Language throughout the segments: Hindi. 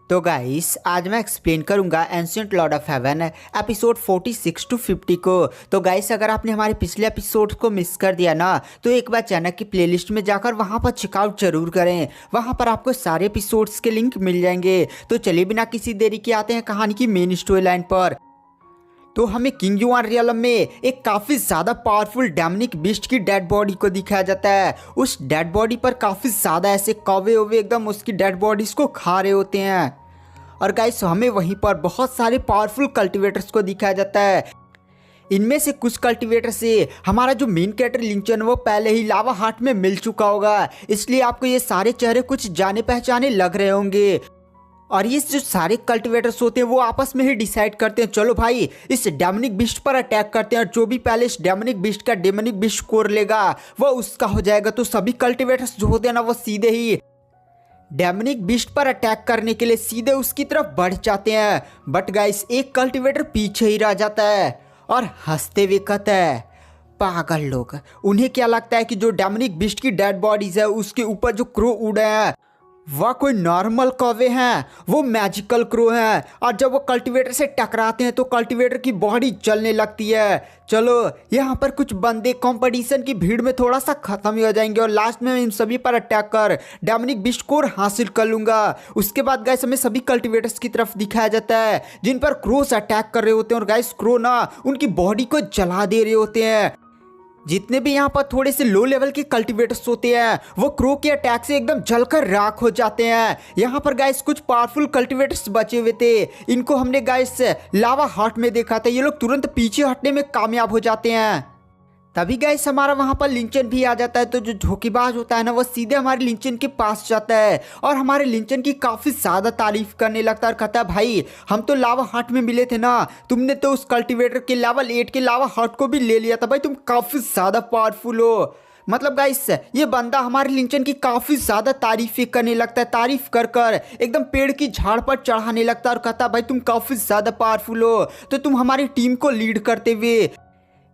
तो गाइस आज मैं एक्सप्लेन करूंगा ancient lord of heaven episode 46 to 50 को। तो गाइस अगर आपने हमारे पिछले एपिसोड को मिस कर दिया ना तो एक बार चैनल की प्लेलिस्ट में जाकर वहां पर चेकआउट जरूर करें। वहां पर आपको सारे एपिसोड्स के लिंक मिल जाएंगे। तो चलिए बिना किसी देरी के आते हैं कहानी की मेन स्टोरी लाइन पर। तो हमें किंग युआन रियलम में एक काफ़ी ज़्यादा पावरफुल डेमनिक बिस्ट की डेड बॉडी को दिखाया जाता है। उस डेड बॉडी पर काफ़ी ज़्यादा ऐसे कौवे ओवे एकदम उसकी डेड बॉडीज़ को खा रहे होते हैं। और गाइस हमें वहीं पर बहुत सारे पावरफुल कल्टिवेटर्स को दिखाया जाता है। इनमें से कुछ कल्टिवेटर से हमारा जो मेन कैरेक्टर लिंचन वो पहले ही लावा हार्ट में मिल चुका होगा, इसलिए आपको ये सारे चेहरे कुछ जाने पहचाने लग रहे होंगे। और ये जो सारे कल्टिवेटर्स होते हैं वो आपस में ही डिसाइड करते हैं चलो भाई इस डेमनिक बिस्ट पर अटैक करते हैं, और जो भी पहले इस डेमनिक बिस्ट का डेमनिक बिस्ट कोर लेगा वो उसका हो जाएगा। तो सभी कल्टिवेटर्स जो होते हैं ना वो सीधे ही डेमनिक बिस्ट पर अटैक करने के लिए सीधे उसकी तरफ बढ़ जाते हैं। बट गाइस एक कल्टिवेटर पीछे ही रह जाता है और हंसते हुए कहता है पागल लोग, उन्हें क्या लगता है कि जो डेमनिक बिस्ट की डेड बॉडीज है उसके ऊपर जो क्रो उड़े हैं वह कोई नॉर्मल कौवे हैं, वो मैजिकल क्रो हैं। और जब वो कल्टिवेटर से टकराते हैं तो कल्टिवेटर की बॉडी जलने लगती है। चलो यहाँ पर कुछ बंदे कंपटीशन की भीड़ में थोड़ा सा खत्म ही हो जाएंगे और लास्ट में इन सभी पर अटैक कर डेमनिक बिस्ट कोर हासिल कर लूंगा। उसके बाद गाइस हमें सभी कल्टिवेटर्स की तरफ दिखाया जाता है जिन पर क्रोस अटैक कर रहे होते हैं, और गाइस क्रो ना उनकी बॉडी को जला दे रहे होते हैं। जितने भी यहाँ पर थोड़े से लो लेवल के कल्टिवेटर्स होते हैं वो क्रो के अटैक से एकदम जलकर राख हो जाते हैं। यहाँ पर गाइस कुछ पावरफुल कल्टिवेटर्स बचे हुए थे, इनको हमने गाइस लावा हार्ट में देखा था। ये लोग तुरंत पीछे हटने में कामयाब हो जाते हैं। तभी गाइस हमारा वहां पर लिंचन भी आ जाता है। तो जो धोखेबाज होता है ना वो सीधे हमारे लिंचन के पास जाता है और हमारे लिंचन की काफी ज्यादा तारीफ करने लगता है और कहता है भाई हम तो लावा हार्ट में मिले थे ना, तुमने तो उस कल्टिवेटर के लेवल 8 के लावा हार्ट को भी ले लिया था, भाई तुम काफी ज्यादा पावरफुल हो। मतलब गाइस ये बंदा हमारे लिंचन की काफी ज्यादा तारीफें करने लगता है, तारीफ कर कर एकदम पेड़ की झाड़ पर चढ़ाने लगता है और कहता है भाई तुम काफी ज्यादा पावरफुल हो, तो तुम हमारी टीम को लीड करते हुए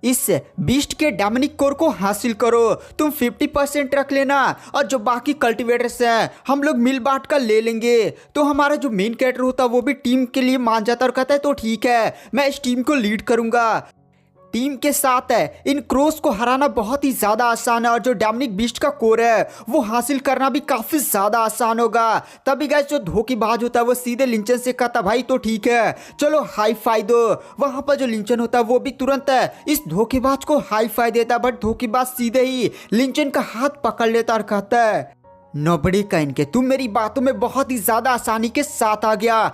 इस बीस्ट के डेमनिक कोर को हासिल करो। तुम 50% रख लेना और जो बाकी कल्टिवेटर्स हैं हम लोग मिल बांट कर ले लेंगे। तो हमारा जो मेन कैरेक्टर होता है वो भी टीम के लिए मान जाता है और कहता है तो ठीक है मैं इस टीम को लीड करूंगा। टीम के साथ है इन क्रोस को हराना बहुत ही ज़्यादा आसान है और जो डेमनिक बिस्ट का कोर है वो हासिल करना भी काफ़ी ज़्यादा आसान होगा। तभी गाइस जो धोखेबाज होता है वो सीधे लिंचन से कहता भाई तो ठीक है चलो हाई फाई दो। वहाँ पर जो लिंचन होता है वो भी तुरंत इस धोखेबाज को हाई फाई देता है, बट धोखेबाज सीधे ही लिंचन का हाथ पकड़ लेता और कहता है नोबड़ी का इनके, तुम मेरी बातों में बहुत ही ज़्यादा आसानी के साथ आ गया,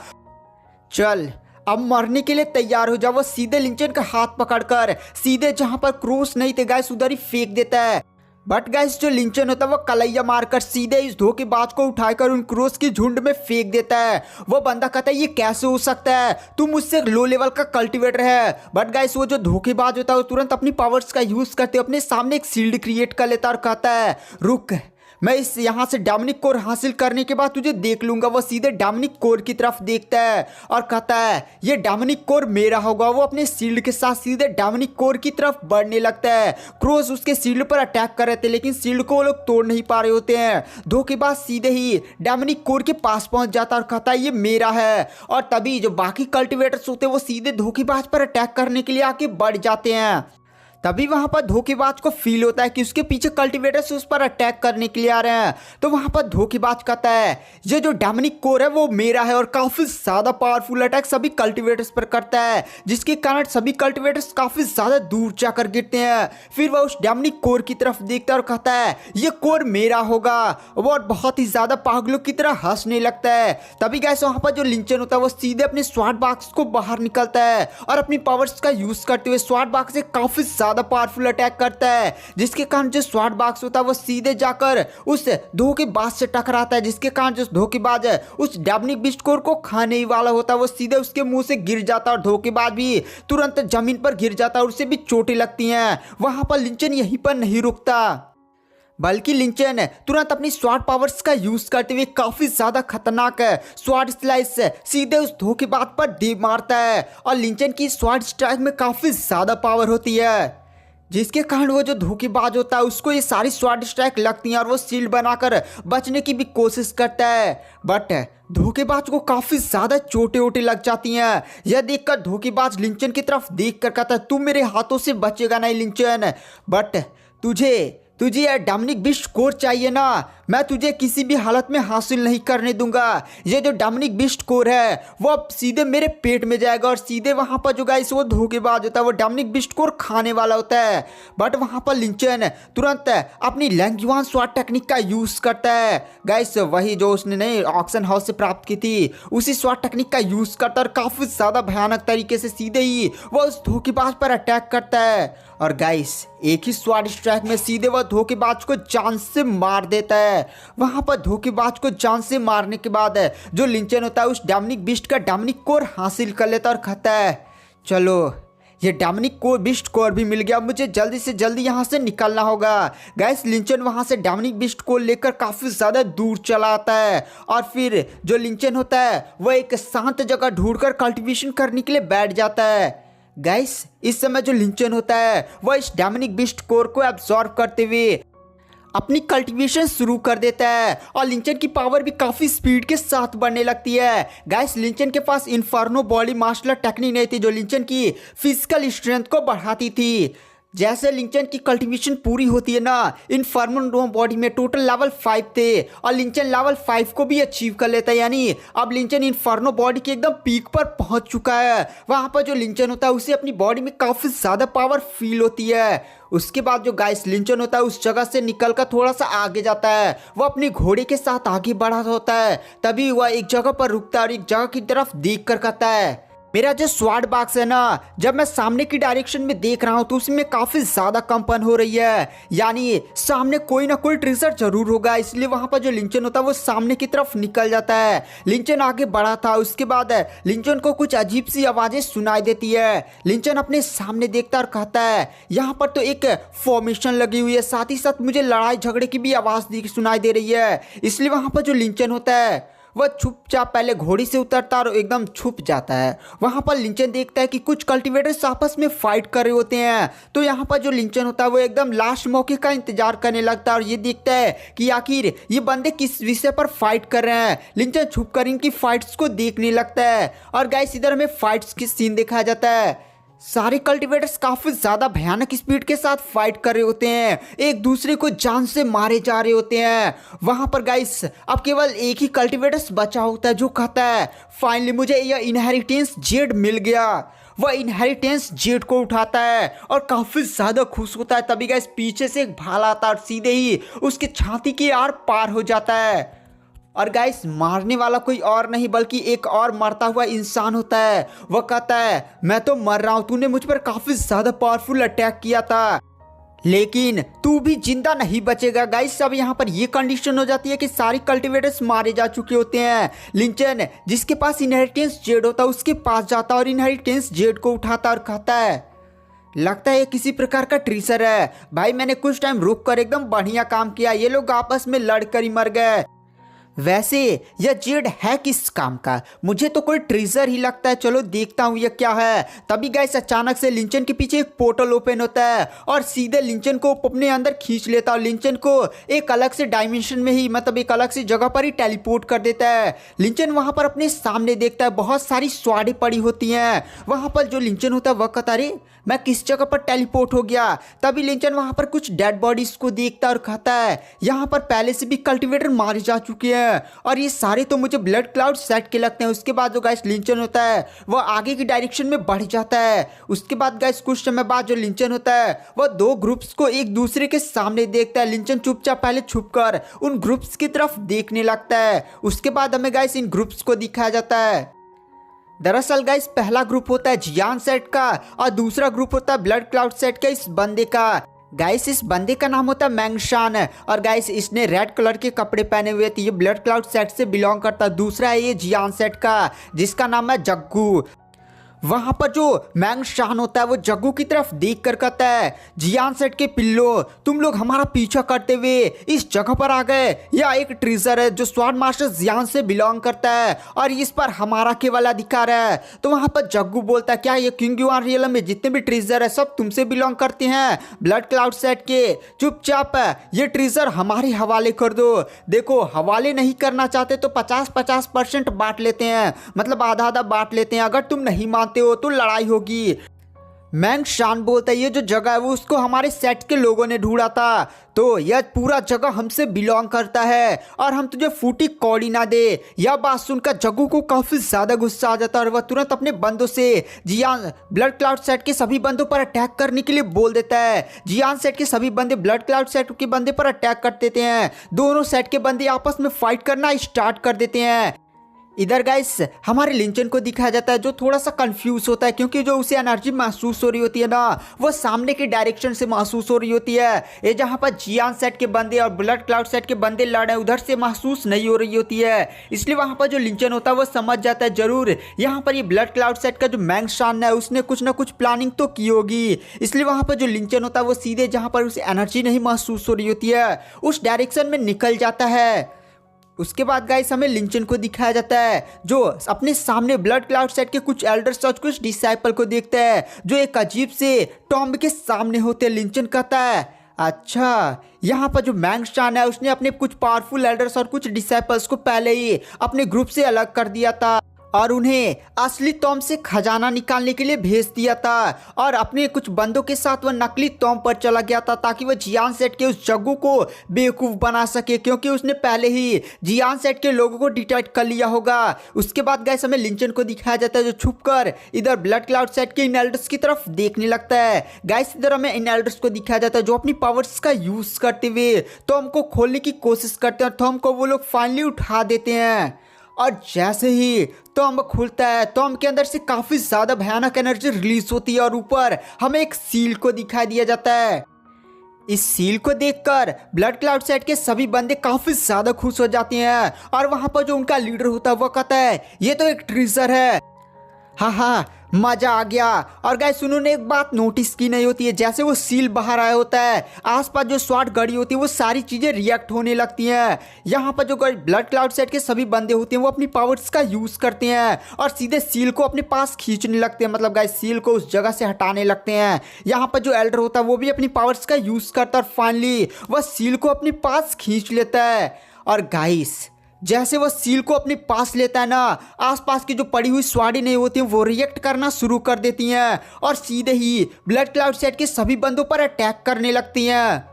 चल अब मरने के लिए तैयार हो जाओ। वो सीधे लिंचन का हाथ पकड़कर सीधे जहां पर क्रोस नहीं थे गाइस उधर ही फेंक देता है। बट गाइस जो लिंचन होता है वो कलैया मारकर सीधे इस धोखेबाज को उठाकर उन क्रोस की झुंड में फेंक देता है। वो बंदा कहता है ये कैसे हो सकता है, तुम मुझसे लो लेवल का कल्टिवेटर है। बट गाइस वो जो धोखेबाज होता है वो तुरंत अपनी पावर्स का यूज करते अपने सामने एक शील्ड क्रिएट कर लेता और कहता है रुक मैं इस यहाँ से डेमनिक कोर हासिल करने के बाद तुझे देख लूंगा। वो सीधे डेमनिक कोर की तरफ देखता है और कहता है ये डेमनिक कोर मेरा होगा। वो अपने शील्ड के साथ सीधे डेमनिक कोर की तरफ बढ़ने लगता है। क्रोस उसके शील्ड पर अटैक कर रहे थे लेकिन शील्ड को वो लोग तोड़ नहीं पा रहे होते हैं। धोखेबाज सीधे ही डेमनिक कोर के पास पहुंच जाता है और कहता है ये मेरा है। और तभी जो बाकी कल्टिवेटर्स होते हैं वो सीधे धोखेबाज पर अटैक करने के लिए आके बढ़ जाते हैं। तभी वहां पर धोखेबाज को फील होता है कि उसके पीछे कल्टिवेटर्स उस पर अटैक करने के लिए आ रहे हैं। तो वहां पर धोखेबाज कहता है ये जो डेमनिक कोर है वो मेरा है, और काफी ज्यादा पावरफुल अटैक सभी कल्टिवेटर्स पर करता है जिसके कारण सभी कल्टिवेटर्स काफी ज्यादा दूर जाकर गिरते हैं। फिर वह उस डेमनिक कोर की तरफ देखता है और कहता है ये कोर मेरा होगा। वो बहुत ही ज्यादा पागलों की तरह हंसने लगता है। तभी गाइस वहां पर जो लिंचन होता है वो सीधे अपने स्वॉर्ड बॉक्स को बाहर निकलता है और अपनी पावर्स का यूज करते हुए स्वॉर्ड बॉक्स से काफी ज्यादा पावरफुल अटैक करता है, जिसके कारण जो स्वॉर्ड बॉक्स होता है वो सीधे जाकर उस धोखेबाज से टकराता है, जिसके कारण जो धोखेबाज है उस डेमनिक बिस्ट कोर को खाने ही वाला होता है। वो सीधे उसके मुंह से गिर जाता है और धोखेबाज भी तुरंत जमीन पर गिर जाता है और उसे भी चोटें लगती हैं। वहां पर लिंचन यहीं पर नहीं रुकता बल्कि लिंचन तुरंत अपनी स्वॉर्ड पावर्स का यूज करते हुए काफी ज्यादा खतरनाक स्वॉर्ड स्लाइस सीधे उस धोखेबाज पर दे मारता है। और लिंचन की स्वॉर्ड स्ट्राइक में काफी ज्यादा पावर होती है। जिसके कारण वो जो धोखेबाज होता है उसको ये सारी स्वाड स्ट्राइक लगती हैं और वो शील्ड बनाकर बचने की भी कोशिश करता है। बट धोखेबाज को काफी ज्यादा चोटें वोटें लग जाती हैं। यह देखकर धोखेबाज लिंचन की तरफ देख कर कहता है तू मेरे हाथों से बचेगा नहीं लिंचन, बट तुझे तुझे यह डोमिनिक बिस्ट कोर चाहिए ना, मैं तुझे किसी भी हालत में हासिल नहीं करने दूंगा। ये जो डोमिनिक बिस्ट कोर है वो अब सीधे मेरे पेट में जाएगा और सीधे वहां पर जो गाइस वो धोखेबाज होता है वो डोमिनिक बिस्ट कोर खाने वाला होता है। बट वहां पर लिंचन तुरंत अपनी लैंग्युआन स्वाट टेक्निक का यूज करता है। गाइस वही जो उसने नहीं ऑक्शन हाउस से प्राप्त की थी उसी स्वाट टेक्निक का यूज करता है और काफी ज्यादा भयानक तरीके से सीधे ही वो उस धोखेबाज पर अटैक करता है। और गाइस एक ही स्वाड स्ट्राइक में सीधे वह धोखेबाज को जान से मार देता है। वहां पर धोखेबाज को जान से मारने के बाद जो लिंचन होता है उस डोमिनिक बिस्ट का डोमिनिक कोर हासिल कर लेता है और कहता है चलो ये डोमिनिक कोर बिस्ट कोर भी मिल गया, मुझे जल्दी से जल्दी यहाँ से निकलना होगा। गाइस लिंचन वहाँ से डोमिनिक बिस्ट कोर लेकर काफ़ी ज़्यादा दूर चला आता है और फिर जो लिंचन होता है वह एक शांत जगह ढूंढकर कल्टीवेशन करने के लिए बैठ जाता है। गाइस इस समय जो लिंचन होता है वह इस डोमिनिक बिस्ट कोर को एब्जॉर्ब करते हुए अपनी कल्टीवेशन शुरू कर देता है और लिंचन की पावर भी काफ़ी स्पीड के साथ बढ़ने लगती है। गाइस लिंचन के पास इन्फर्नो बॉडी मार्शल टेक्निक नहीं थी जो लिंचन की फिजिकल स्ट्रेंथ को बढ़ाती थी। जैसे लिंचन की कल्टीवेशन पूरी होती है ना, इन्फर्नो बॉडी में टोटल लेवल 5 थे और लिंचन लेवल 5 को भी अचीव कर लेता है, यानी अब लिंचन इन्फर्नो बॉडी के एकदम पीक पर पहुंच चुका है। वहां पर जो लिंचन होता है उसे अपनी बॉडी में काफ़ी ज़्यादा पावर फील होती है। उसके बाद जो गाइस लिंचन होता है उस जगह से निकलकर थोड़ा सा आगे जाता है, वो अपने घोड़े के साथ आगे बढ़ा होता है। तभी वह एक जगह पर रुकता है और एक जगह की तरफ देख कर कहता है मेरा जो स्वाड बॉक्स है ना, जब मैं सामने की डायरेक्शन में देख रहा हूँ तो उसमें काफ़ी ज़्यादा कंपन हो रही है, यानी सामने कोई ना कोई ट्रेजर जरूर होगा। इसलिए वहाँ पर जो लिंचन होता है वो सामने की तरफ निकल जाता है। लिंचन आगे बढ़ा था, उसके बाद लिंचन को कुछ अजीब सी आवाज़ें सुनाई देती है। लिंचन अपने सामने देखता और कहता है यहाँ पर तो एक फॉर्मेशन लगी हुई है, साथ ही साथ मुझे लड़ाई झगड़े की भी आवाज़ सुनाई दे रही है। इसलिए वहाँ पर जो लिंचन होता है वह चुपचाप पहले घोड़ी से उतरता और एकदम छुप जाता है। वहां पर लिंचन देखता है कि कुछ कल्टीवेटर्स आपस में फाइट कर रहे होते हैं, तो यहाँ पर जो लिंचन होता है वो एकदम लास्ट मौके का इंतजार करने लगता है और ये देखता है कि आखिर ये बंदे किस विषय पर फाइट कर रहे हैं। लिंचन छुप कर इनकी फाइट्स को देखने लगता है और गाइस इधर हमें फाइट्स की सीन दिखाया जाता है। सारे कल्टीवेटर्स काफी ज्यादा भयानक स्पीड के साथ फाइट कर रहे होते हैं, एक दूसरे को जान से मारे जा रहे होते हैं। वहां पर गाइस अब केवल एक ही कल्टीवेटर्स बचा होता है जो कहता है फाइनली मुझे यह इनहेरिटेंस जेड मिल गया। वह इनहेरिटेंस जेड को उठाता है और काफी ज्यादा खुश होता है। तभी गाइस पीछे से एक भाला आता है और सीधे ही उसके छाती की आर पार हो जाता है। और गाइस मारने वाला कोई और नहीं बल्कि एक और मरता हुआ इंसान होता है। वह कहता है मैं तो मर रहा हूं, तूने मुझ पर काफी ज्यादा पावरफुल अटैक किया था लेकिन तू भी जिंदा नहीं बचेगा। गाइस अब यहाँ पर ये कंडीशन हो जाती है कि सारी कल्टीवेटर्स मारे जा चुके होते हैं। लिंचन जिसके पास इनहेरिटेंस जेड होता है उसके पास जाता और इनहेरिटेंस जेड को उठाता और कहता है लगता है किसी प्रकार का ट्रेजर है भाई, मैंने कुछ टाइम रुक कर एकदम बढ़िया काम किया, ये लोग आपस में लड़कर ही मर गए। वैसे यह जेड है किस काम का, मुझे तो कोई ट्रेजर ही लगता है, चलो देखता हूँ यह क्या है। तभी गाइस अचानक से लिंचन के पीछे एक पोर्टल ओपन होता है और सीधे लिंचन को अपने अंदर खींच लेता है और लिंचन को एक अलग से डायमेंशन में ही मतलब एक अलग सी जगह पर ही टेलीपोर्ट कर देता है। लिंचन वहां पर अपने सामने देखता है बहुत सारी स्वाडें पड़ी होती हैं। वहां पर जो लिंचन होता है वह कहता अरे मैं किस जगह पर टेलीपोर्ट हो गया। तभी लिंचन वहां पर कुछ डेड बॉडीज को देखता और कहता है यहाँ पर पहले से भी कल्टीवेटर मारे जा चुके हैं और ये सारे तो मुझे ब्लड क्लाउड सेट के लगते हैं। उसके बाद जो गाइस लिंचन होता है वह आगे की डायरेक्शन में बढ़ जाता है। उसके बाद गाइस कुछ समय बाद जो लिंचन होता है वह दो ग्रुप्स को एक दूसरे के सामने देखता है। लिंचन चुपचाप पहले छुपकर उन ग्रुप्स की तरफ देखने लगता है। उसके बाद हमें गाइस इन ग्रुप्स को दिखाया जाता है। दरअसल गाइस पहला ग्रुप होता है जियान सेट का और दूसरा ग्रुप होता है ब्लड क्लाउड सेट का इस बंदे का। गाइस इस बंदे का नाम होता है मैंगशान और गाइस इसने रेड कलर के कपड़े पहने हुए थे, ये ब्लड क्लाउड सेट से बिलोंग करता है। दूसरा है ये जियान सेट का जिसका नाम है जग्गू। वहां पर जो मैंग शान होता है वो जग्गू की तरफ देख कर कहता है, जियान सेठ के पिल्लो, तुम लोग हमारा पीछा करते हुए इस जगह पर आ गए। यह एक ट्रेजर है जो स्वॉर्ड मास्टर जियान से बिलोंग करता है और इस पर हमारा केवल अधिकार है। तो वहां पर जग्गू बोलता है, क्या ये किंग युआन रियलम में जितने भी ट्रेजर है सब तुमसे बिलोंग करते हैं? ब्लड क्लाउड सेट के चुपचाप ये ट्रेजर हमारे हवाले कर दो। देखो, हवाले नहीं करना चाहते तो 50-50% बांट लेते हैं, मतलब आधा आधा बांट लेते हैं। अगर तुम नहीं मानते हो तो लड़ाई होगी। मैंग शान बोलता है, ये जो जगह है वो उसको हमारे सेट के लोगों ने ढूंढा था, तो यह पूरा जगह हमसे बिलोंग करता है और हम तुझे फूटी कौड़ी ना दे। यह बात सुनकर जग्गू को काफी ज्यादा गुस्सा आ जाता है और वह तुरंत अपने बंदों से जियान ब्लड क्लाउड सेट के सभी बंदों पर अटैक करने के लिए बोल देता है। जियान सेट के सभी बंदे ब्लड क्लाउड सेट के बंदे पर अटैक कर देते हैं। दोनों सेट के बंदे आपस में फाइट करना स्टार्ट कर देते हैं। इधर गाइस हमारे लिंचन को दिखाया जाता है जो थोड़ा सा कंफ्यूज होता है, क्योंकि जो उसे एनर्जी महसूस हो रही होती है ना, वो सामने के डायरेक्शन से महसूस हो रही होती है। ये जहाँ पर जियान सेट के बंदे और ब्लड क्लाउड सेट के बंदे लड़ रहे हैं उधर से महसूस नहीं हो रही होती है। इसलिए वहाँ पर जो लिंचन होता है वो समझ जाता है जरूर यहाँ पर ये ब्लड क्लाउड सेट का जो मैंग शान है उसने कुछ ना कुछ प्लानिंग तो की होगी। इसलिए वहाँ पर जो लिंचन होता है वो सीधे जहाँ पर उसे एनर्जी नहीं महसूस हो रही होती है उस डायरेक्शन में निकल जाता है। उसके बाद गाइस हमें लिंचन को दिखाया जाता है जो अपने सामने ब्लड क्लाउड सेट के कुछ एल्डर्स और कुछ डिसाइपल को देखता है जो एक अजीब से टॉम्ब के सामने होते हैं। लिंचन कहता है, अच्छा, यहाँ पर जो मैंग शान है उसने अपने कुछ पावरफुल एल्डर्स और कुछ डिसाइपल्स को पहले ही अपने ग्रुप से अलग कर दिया था और उन्हें असली टॉम से खजाना निकालने के लिए भेज दिया था और अपने कुछ बंदों के साथ वह नकली टॉम पर चला गया था ताकि वह जियान सेट के उस जग्गू को बेवकूफ़ बना सके, क्योंकि उसने पहले ही जियान सेट के लोगों को डिटेक्ट कर लिया होगा। उसके बाद गाइस हमें लिंचन को दिखाया जाता है जो छुपकर इधर ब्लड क्लाउड सेट के इन एल्डर्स की तरफ देखने लगता है। गाइस इधर हमें इन एल्डर्स को दिखाया जाता है जो अपनी पावर्स का यूज करते हुए टॉम को खोलने की कोशिश करते हैं और टॉम को वो लोग फाइनली उठा देते हैं। और जैसे ही टॉम खुलता है टॉम के अंदर से काफी ज्यादा भयानक एनर्जी रिलीज होती है और ऊपर हमें एक सील को दिखाई दिया जाता है। इस सील को देखकर ब्लड क्लाउड सेट के सभी बंदे काफी ज्यादा खुश हो जाते हैं और वहां पर जो उनका लीडर होता है वो कहता है, ये तो एक ट्रेजर है। हाँ, मजा आ गया। और गाइस उन्होंने एक बात नोटिस की नहीं होती है, जैसे वो सील बाहर आया होता है आसपास जो स्वाट गड़ी होती है वो सारी चीजें रिएक्ट होने लगती हैं। यहाँ पर जो ब्लड क्लाउड सेट के सभी बंदे होते हैं वो अपनी पावर्स का यूज करते हैं और सीधे सील को अपने पास खींचने लगते हैं, मतलब गाइस सील को उस जगह से हटाने लगते हैं। यहाँ पर जो एल्डर होता है वो भी अपनी पावर्स का यूज करता है और फाइनली वह सील को अपने पास खींच लेता है। और गाइस जैसे वह सील को अपने पास लेता है ना, आसपास की जो पड़ी हुई स्वाडी नहीं होती हैं वो रिएक्ट करना शुरू कर देती हैं और सीधे ही ब्लड क्लाउड सेट के सभी बंदों पर अटैक करने लगती हैं।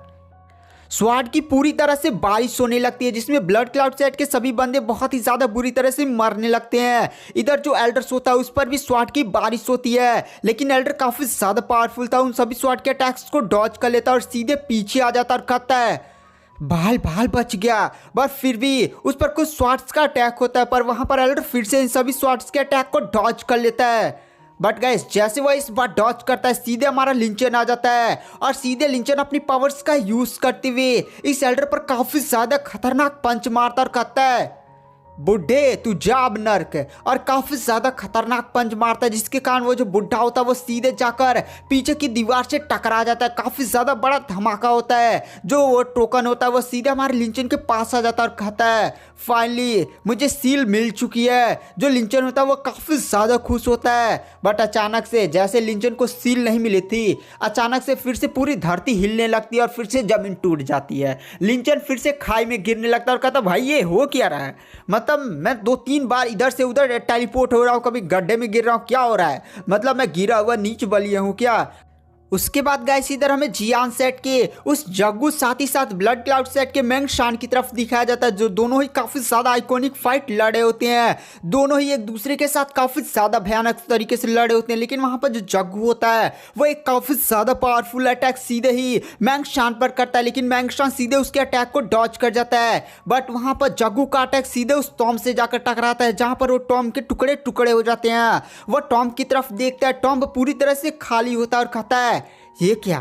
स्वाड की पूरी तरह से बारिश होने लगती है जिसमें ब्लड क्लाउड सेट के सभी बंदे बहुत ही ज़्यादा बुरी तरह से मरने लगते हैं। इधर जो एल्डर्स होता है उस पर भी स्वाड की बारिश होती है, लेकिन एल्डर काफ़ी ज़्यादा पावरफुल था, उन सभी स्वाड के अटैक्स को डॉज कर लेता है और सीधे पीछे आ जाता और कहता है, भाल भाल बच गया। बट फिर भी उस पर कुछ स्वाट्स का अटैक होता है पर वहां पर एल्डर फिर से इन सभी स्वाट्स के अटैक को डॉज कर लेता है। बट गाइस जैसे वह इस बार डॉज करता है सीधे हमारा लिंचन आ जाता है और सीधे लिंचन अपनी पावर्स का यूज करते हुए इस एल्डर पर काफी ज्यादा खतरनाक पंच मारता और कहता है, बुढ़े तू जा अब नर्क, और काफी ज्यादा खतरनाक पंच मारता है जिसके कारण वो जो बुढ़ा होता है वो सीधे जाकर पीछे की दीवार से टकरा जाता है। काफी ज्यादा बड़ा धमाका होता है। जो वो टोकन होता है वो सीधे हमारे लिंचन के पास आ जाता है और कहता है, फाइनली मुझे सील मिल चुकी है। जो लिंचन होता है वो काफी ज्यादा खुश होता है। बट अचानक से जैसे लिंचन को सील नहीं मिली थी, अचानक से फिर से पूरी धरती हिलने लगती है और फिर से जमीन टूट जाती है। लिंचन फिर से खाई में गिरने लगता है और कहता, भाई ये हो क्या रहा है? मतलब मैं 2-3 बार इधर से उधर टेलीपोर्ट हो रहा हूँ, कभी गड्ढे में गिर रहा हूँ, क्या हो रहा है? मतलब मैं गिरा हुआ नीच बलिया हूँ क्या? उसके बाद गाइस इधर हमें जियान सेट के उस जग्गू साथ ही साथ ब्लड क्लाउड सेट के मैंग शान की तरफ दिखाया जाता है जो दोनों ही काफी ज्यादा आइकॉनिक फाइट लड़े होते हैं। दोनों ही एक दूसरे के साथ काफी ज्यादा भयानक तरीके से लड़े होते हैं, लेकिन वहां पर जो जग्गू होता है वो एक काफी ज्यादा पावरफुल अटैक सीधे ही मैंग शान पर करता है, लेकिन मैंग शान सीधे उसके अटैक को डॉज कर जाता है। बट वहां पर जग्गू का अटैक सीधे उस टॉम से जाकर टकराता है जहां पर वो टॉम के टुकड़े टुकड़े हो जाते हैं। वो टॉम की तरफ देखता है, टॉम पूरी तरह से खाली होता है और कहता है, ये क्या?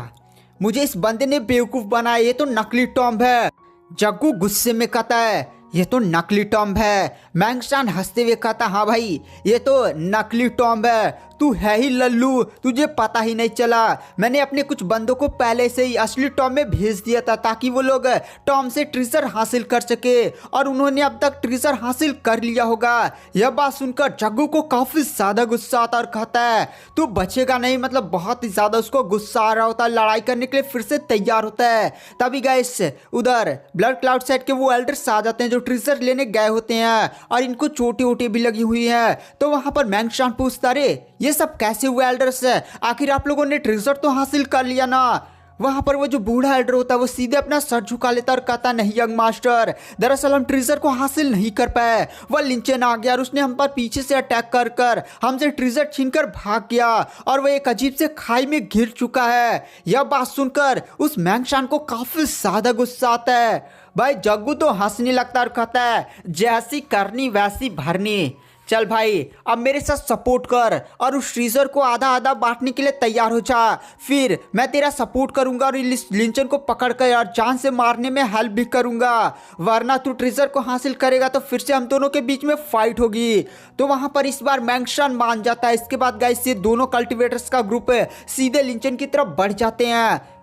मुझे इस बंदे ने बेवकूफ बनाया, ये तो नकली टॉम है। जग्गू गुस्से में कहता है, ये तो नकली टॉम्ब है। मैंगस्टान हंसते हुए कहता, हाँ भाई ये तो नकली टॉम्ब है, तू है ही लल्लू, तुझे पता ही नहीं चला। मैंने अपने कुछ बंदों को पहले से ही असली टॉम में भेज दिया था ताकि वो लोग टॉम से ट्रेजर हासिल कर सके, और उन्होंने अब तक ट्रेजर हासिल कर लिया होगा। यह बात सुनकर जग्गू को काफी ज्यादा गुस्सा आता और कहता है तू बचेगा नहीं, मतलब बहुत ही ज्यादा उसको गुस्सा आ रहा होता है, लड़ाई करने के लिए फिर से तैयार होता है। तभी गाइस उधर ब्लड क्लाउड सेट के वो एल्डर्स आ जाते हैं जो ट्रेजर लेने गए होते हैं, और इनको चोटी वोटी भी लगी हुई है। तो वहां पर मैंगस्टान पूछता, रे ये सब कैसे हुए एल्डर्स है, आखिर आप लोगों ने ट्रेजर तो हासिल कर लिया ना। वहां पर वो जो बूढ़ा एल्डर होता है वो सीधे अपना सर झुका लेता और कहता, नहीं यंग मास्टर, दरअसल हम ट्रेजर को हासिल नहीं कर पाए। वह लिंचन आ गया और उसने हम पर पीछे से अटैक कर कर हमसे ट्रेजर छीनकर भाग गया, और वह एक अजीब से खाई में गिर चुका है। यह बात सुनकर उस मैंगस्टान को काफी ज्यादा गुस्सा आता है। भाई जग्गू तो हंसने लगता और कहता है, जैसी करनी वैसी भरनी, चल भाई अब मेरे साथ सपोर्ट कर और उस ट्रेजर को आधा आधा बांटने के लिए तैयार हो जा, फिर मैं तेरा सपोर्ट करूंगा और लिंचन को पकड़ कर और जान से मारने में हेल्प भी करूंगा, वरना तू ट्रेजर को हासिल करेगा तो फिर से हम दोनों के बीच में फाइट होगी। तो वहां पर इस बार मैंगस्टान मान जाता है। इसके बाद गाइस ये दोनों कल्टिवेटर्स का ग्रुप सीधे लिंचन की तरफ बढ़ जाते हैं।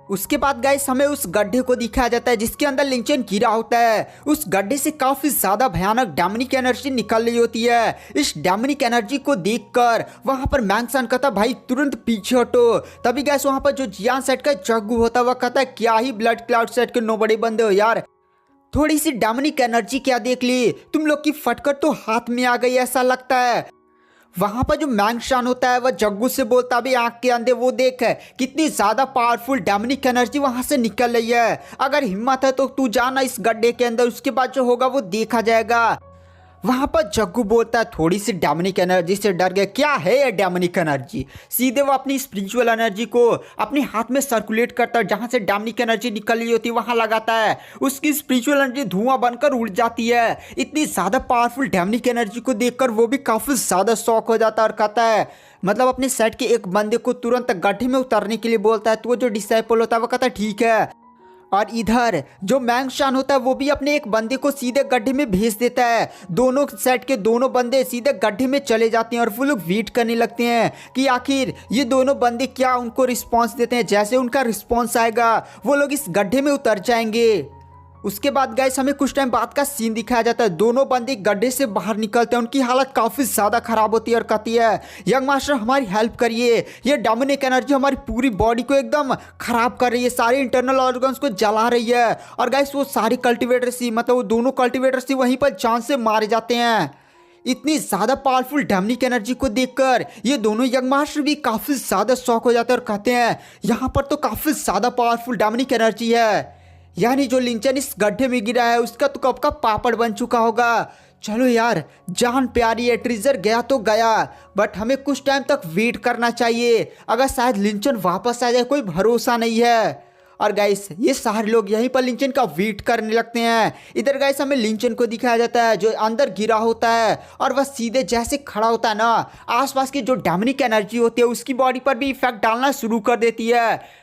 उसके बाद गाइस हमें उस गड्ढे को दिखाया जाता है जिसके अंदर लिंचन गिरा होता है। उस गड्ढे से काफी ज्यादा भयानक डेमनिक एनर्जी निकल रही होती है। इस डेमनिक एनर्जी को देखकर वहां पर मैंगस्टान कहता, भाई तुरंत पीछे हटो। तभी गाइस वहां पर जो जियान सेट का जग्गू होता है वह कहता है, क्या ही ब्लड क्लाउड सेट के नो बड़े बंदे हो यार, थोड़ी सी डेमनिक एनर्जी क्या देख ली, तुम लोग की फटकर तो हाथ में आ गई ऐसा लगता है। वहां पर जो मैंगस्टान होता है वह जग्गू से बोलता, भी आंख के अंधे वो देख कितनी ज्यादा पावरफुल डेमनिक एनर्जी वहां से निकल रही है, अगर हिम्मत है तो तू जाना इस गड्ढे के अंदर, उसके बाद जो होगा वो देखा जाएगा। वहां पर जग्गू बोलता है, थोड़ी सी डेमनिक एनर्जी से डर गए, क्या है ये डेमनिक एनर्जी। सीधे वो अपनी स्पिरिचुअल एनर्जी को अपने हाथ में सर्कुलेट करता है, जहां से डेमनिक एनर्जी निकल रही होती है वहां लगाता है, उसकी स्पिरिचुअल एनर्जी धुआं बनकर उड़ जाती है। इतनी ज्यादा पावरफुल डेमनिक एनर्जी को देखकर वो भी काफी ज्यादा शॉक हो जाता है और कहता है, मतलब अपने सेट के एक बंदे को तुरंत गड्ढे में उतरने के लिए बोलता है। तो वो जो डिसाइपल होता है वो कहता है ठीक है, और इधर जो मैंगस्टान होता है वो भी अपने एक बंदे को सीधे गड्ढे में भेज देता है। दोनों सेट के दोनों बंदे सीधे गड्ढे में चले जाते हैं और वो लोग वेट करने लगते हैं कि आखिर ये दोनों बंदे क्या उनको रिस्पॉन्स देते हैं। जैसे उनका रिस्पॉन्स आएगा वो लोग इस गड्ढे में उतर जाएंगे। उसके बाद गाइस हमें कुछ टाइम बाद का सीन दिखाया जाता है। दोनों बंदे गड्ढे से बाहर निकलते हैं, उनकी हालत काफी ज्यादा खराब होती है और कहती है, यंग मास्टर हमारी हेल्प करिए, ये डेमनिक एनर्जी हमारी पूरी बॉडी को एकदम खराब कर रही है, सारे इंटरनल ऑर्गन्स को जला रही है। और गाइस वो सारे कल्टिवेटर्स ही, मतलब वो दोनों कल्टिवेटर्स ही वहीं पर जान से मारे जाते हैं। इतनी ज्यादा पावरफुल डेमनिक एनर्जी को देखकर ये दोनों यंग मास्टर भी काफी ज्यादा शॉक हो जाते हैं और कहते हैं, यहाँ पर तो काफी ज्यादा पावरफुल डेमनिक एनर्जी है, यानी जो लिंचन इस गड्ढे में गिरा है उसका तो कब का पापड़ बन चुका होगा। चलो यार जान प्यारी है, ट्रेजर गया तो गया, बट हमें कुछ टाइम तक वेट करना चाहिए, अगर शायद लिंचन वापस आ जाए कोई भरोसा नहीं है। और गाइस ये सारे लोग यहीं पर लिंचन का वेट करने लगते हैं। इधर गाइस हमें लिंचन को दिखाया जाता है जो अंदर गिरा होता है, और वह सीधे जैसे खड़ा होता है ना, आसपास की जो डेमनिक एनर्जी होती है उसकी बॉडी पर भी इफेक्ट डालना शुरू कर देती है।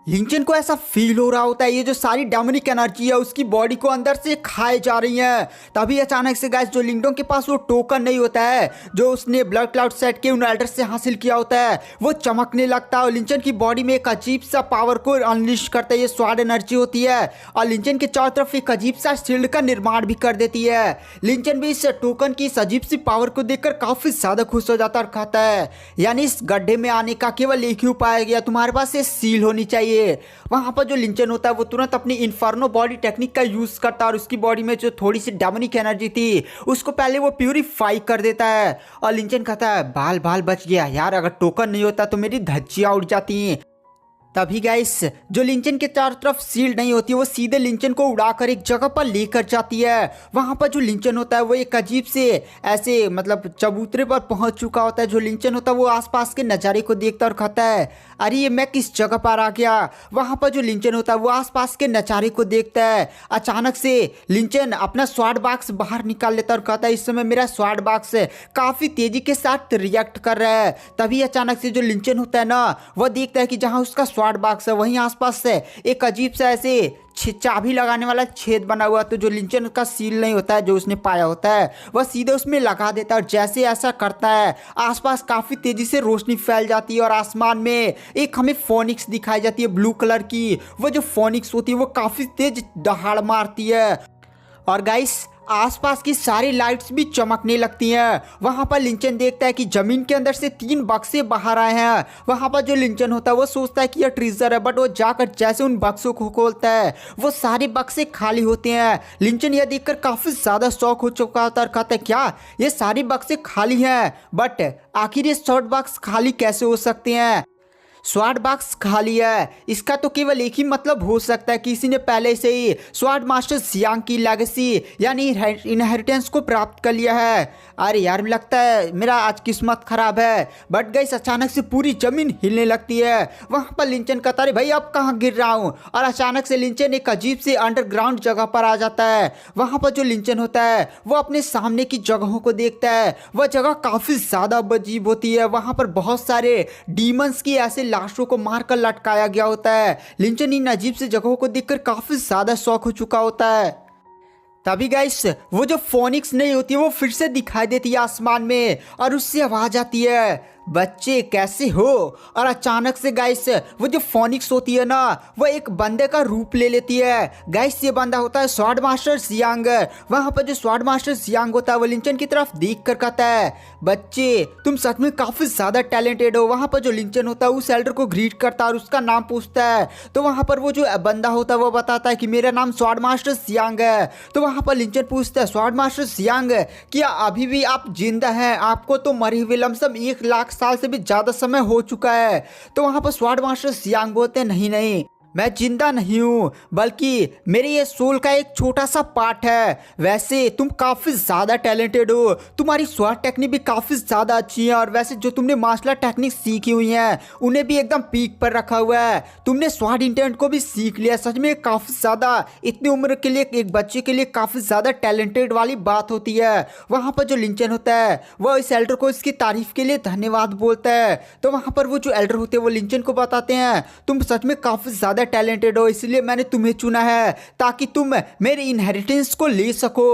लिंचन को ऐसा फील हो रहा होता है ये जो सारी डेमनिक एनर्जी है उसकी बॉडी को अंदर से खाए जा रही है। तभी अचानक से गाइस जो लिंगडोंग के पास वो टोकन नहीं होता है जो उसने ब्लड क्लाउड सेट के उन एल्डर्स से हासिल किया होता है, वो चमकने लगता है और लिंचन की बॉडी में एक अजीब सा पावर को अनलिश करता है। ये स्वाड एनर्जी होती है और लिंचन के चारों तरफ एक अजीब सा शील्ड का निर्माण भी कर देती है। लिंचन भी इस टोकन की इस अजीब सी पावर को देखकर काफी ज्यादा खुश हो जाता है और कहता है, यानी इस गड्ढे में आने का केवल एक ही उपाय गया, तुम्हारे पास ये सील होनी चाहिए। वहां पर जो लिंचन होता है वो तुरंत अपनी इन्फर्नो बॉडी टेक्निक का यूज करता है और उसकी बॉडी में जो थोड़ी सी डेमनिक एनर्जी थी उसको पहले वो प्यूरिफाई कर देता है। और लिंचन कहता है, बाल बाल बच गया यार, अगर टोकन नहीं होता तो मेरी धज्जियां उड़ जाती। तभी गाइस जो लिंचन के चारों तरफ सील्ड नहीं होती वो सीधे लिंचन को उड़ाकर एक जगह पर लेकर जाती है। वहां पर जो लिंचन होता है वो एक अजीब से ऐसे मतलब चबूतरे पर पहुंच चुका होता है। जो लिंचन होता है वो आसपास के नज़ारे को देखता और कहता है, अरे ये मैं किस जगह पर आ गया। वहां पर जो लिंचन होता है वो आसपास के नज़ारे को देखता है। अचानक से लिंचन अपना स्वाड बॉक्स बाहर निकाल लेता और कहता है, इस समय मेरा स्वाड बॉक्स काफी तेजी के साथ रिएक्ट कर रहा है। तभी अचानक से जो लिंचन होता है ना वह देखता है कि जहाँ उसका स्वाट बॉक्स है वहीं आसपास से एक अजीब सा ऐसे चाबी लगाने वाला छेद बना हुआ, तो जो लिंचन का सील नहीं होता है जो उसने पाया होता है वह सीधे उसमें लगा देता है। और जैसे ऐसा करता है आसपास काफ़ी तेज़ी से रोशनी फैल जाती है और आसमान में एक हमें फोनिक्स दिखाई जाती है ब्लू कलर की। वो जो फोनिक्स होती है वो काफ़ी तेज दहाड़ मारती है और गाइस आसपास की सारी लाइट्स भी चमकने लगती हैं। वहाँ पर लिंचन देखता है कि जमीन के अंदर से 3 बक्से बाहर आए हैं। वहाँ पर जो लिंचन होता है वो सोचता है कि यह ट्रेजर है, बट वो जाकर जैसे उन बक्सों को खोलता है वो सारे बक्से खाली होते हैं। लिंचन यह देखकर काफ़ी ज़्यादा शौक हो चुका होता है और कहता है क्या ये सारे बक्से खाली हैं, बट आखिर ये शॉर्ट बॉक्स खाली कैसे हो सकते हैं। स्वाट बॉक्स खाली है, इसका तो केवल एक ही मतलब हो सकता है कि किसी ने पहले से ही स्वाट मास्टर सियांग की लेगेसी यानी इनहेरिटेंस को प्राप्त कर लिया है। अरे यार लगता है मेरा आज किस्मत खराब है। बट गाइस अचानक से पूरी जमीन हिलने लगती है। वहाँ पर लिंचन कहता है भाई अब कहाँ गिर रहा हूँ, और अचानक से लिंचन एक अजीब से अंडरग्राउंड जगह पर आ जाता है। वहाँ पर जो लिंचन होता है वो अपने सामने की जगहों को देखता है। वह जगह काफ़ी ज़्यादा अजीब होती है। वहाँ पर बहुत सारे डीमंस की ऐसे लाशों को मारकर लटकाया गया होता है। लिंचन इन अजीब से जगहों को देखकर काफ़ी ज़्यादा शौक हो चुका होता है। तभी गाइस वो जो फोनिक्स नहीं होती है वो फिर से दिखाई देती है आसमान में और उससे आवाज आती है बच्चे कैसे हो। और अचानक से गाइस वो जो फोनिक्स होती है ना वो एक बंदे का रूप ले लेती है। गाइस ये बंदा होता है स्वॉर्ड मास्टर सियांग। वहाँ पर जो स्वॉर्ड मास्टर सियांग होता है वो लिंचन की तरफ देख कर कहता है बच्चे तुम सच में काफ़ी ज़्यादा टैलेंटेड हो। वहाँ पर जो लिंचन होता है उस एल्डर को ग्रीट करता है और उसका नाम पूछता है। तो वहाँ पर वो जो बंदा होता है वो बताता है कि मेरा नाम स्वॉर्ड मास्टर सियांग है। तो वहाँ पर लिंचन पूछता है स्वॉर्ड मास्टर सियांग क्या अभी भी आप जिंदा हैं, आपको तो मरे हुए लमसम 1 लाख साल से भी ज्यादा समय हो चुका है। तो वहां पर स्वॉर्ड मास्टर सियांग बोलते हैं नहीं मैं जिंदा नहीं हूँ, बल्कि मेरे ये सोल का एक छोटा सा पार्ट है। वैसे तुम काफ़ी ज़्यादा टैलेंटेड हो, तुम्हारी स्वाट टेक्निक भी काफ़ी ज़्यादा अच्छी है और वैसे जो तुमने मार्शल आर्ट टेक्निक सीखी हुई हैं उन्हें भी एकदम पीक पर रखा हुआ है। तुमने स्वाट इंटेंट को भी सीख लिया। सच में काफ़ी ज़्यादा इतनी उम्र के लिए एक बच्चे के लिए काफ़ी ज़्यादा टैलेंटेड वाली बात होती है। वहाँ पर जो लिंचन होता है वह इस एल्डर को इसकी तारीफ के लिए धन्यवाद बोलता है। तो वहाँ पर वो जो एल्डर होते हैं वो लिंचन को बताते हैं तुम सच में काफ़ी ज़्यादा टैलेंटेड हो, इसलिए मैंने तुम्हें चुना है ताकि तुम मेरे इनहेरिटेंस को ले सको।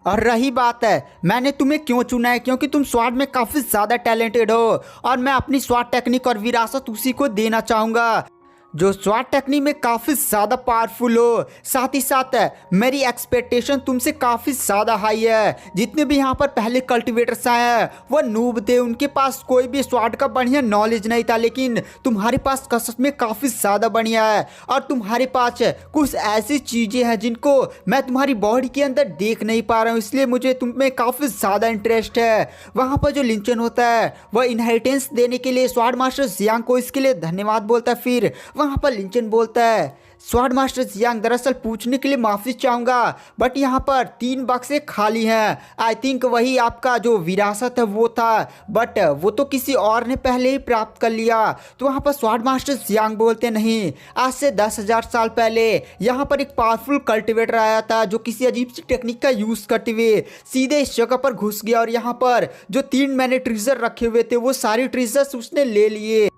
और रही बात है मैंने तुम्हें क्यों चुना है, क्योंकि तुम स्वाट में काफ़ी ज़्यादा टैलेंटेड हो और मैं अपनी स्वाट टेक्निक और विरासत उसी को देना चाहूँगा जो स्वाट टेक्निक में काफ़ी ज़्यादा पावरफुल हो। साथ ही साथ मेरी एक्सपेक्टेशन तुमसे काफ़ी ज़्यादा हाई है। जितने भी यहाँ पर पहले कल्टिवेटर्स आए हैं वो नूब थे, उनके पास कोई भी स्वाट का बढ़िया नॉलेज नहीं था, लेकिन तुम्हारे पास कसम में काफ़ी ज़्यादा बढ़िया है और तुम्हारे पास कुछ ऐसी चीज़ें हैं जिनको मैं तुम्हारी बॉडी के अंदर देख नहीं पा रहा हूँ, इसलिए मुझे तुम में काफ़ी ज़्यादा इंटरेस्ट है। वहाँ पर जो लिंचन होता है वह इनहेरिटेंस देने के लिए स्वॉर्ड मास्टर सियांग को इसके लिए धन्यवाद बोलता है। फिर वहाँ पर लिंचन बोलता है स्वॉर्ड मास्टर सियांग दरअसल पूछने के लिए माफ़ी चाहूँगा, बट यहाँ पर 3 बक्से खाली हैं। आई थिंक वही आपका जो विरासत है वो था, बट वो तो किसी और ने पहले ही प्राप्त कर लिया। तो वहाँ पर स्वॉर्ड मास्टर सियांग बोलते नहीं, आज से 10,000 साल पहले यहाँ पर एक पावरफुल कल्टिवेटर आया था जो किसी अजीब सी टेक्निक का यूज़ करते हुए सीधे इस जगह पर घुस गया और यहाँ पर जो 3 मैंने ट्रेजर रखे हुए थे वो सारे ट्रेजर्स उसने ले लिए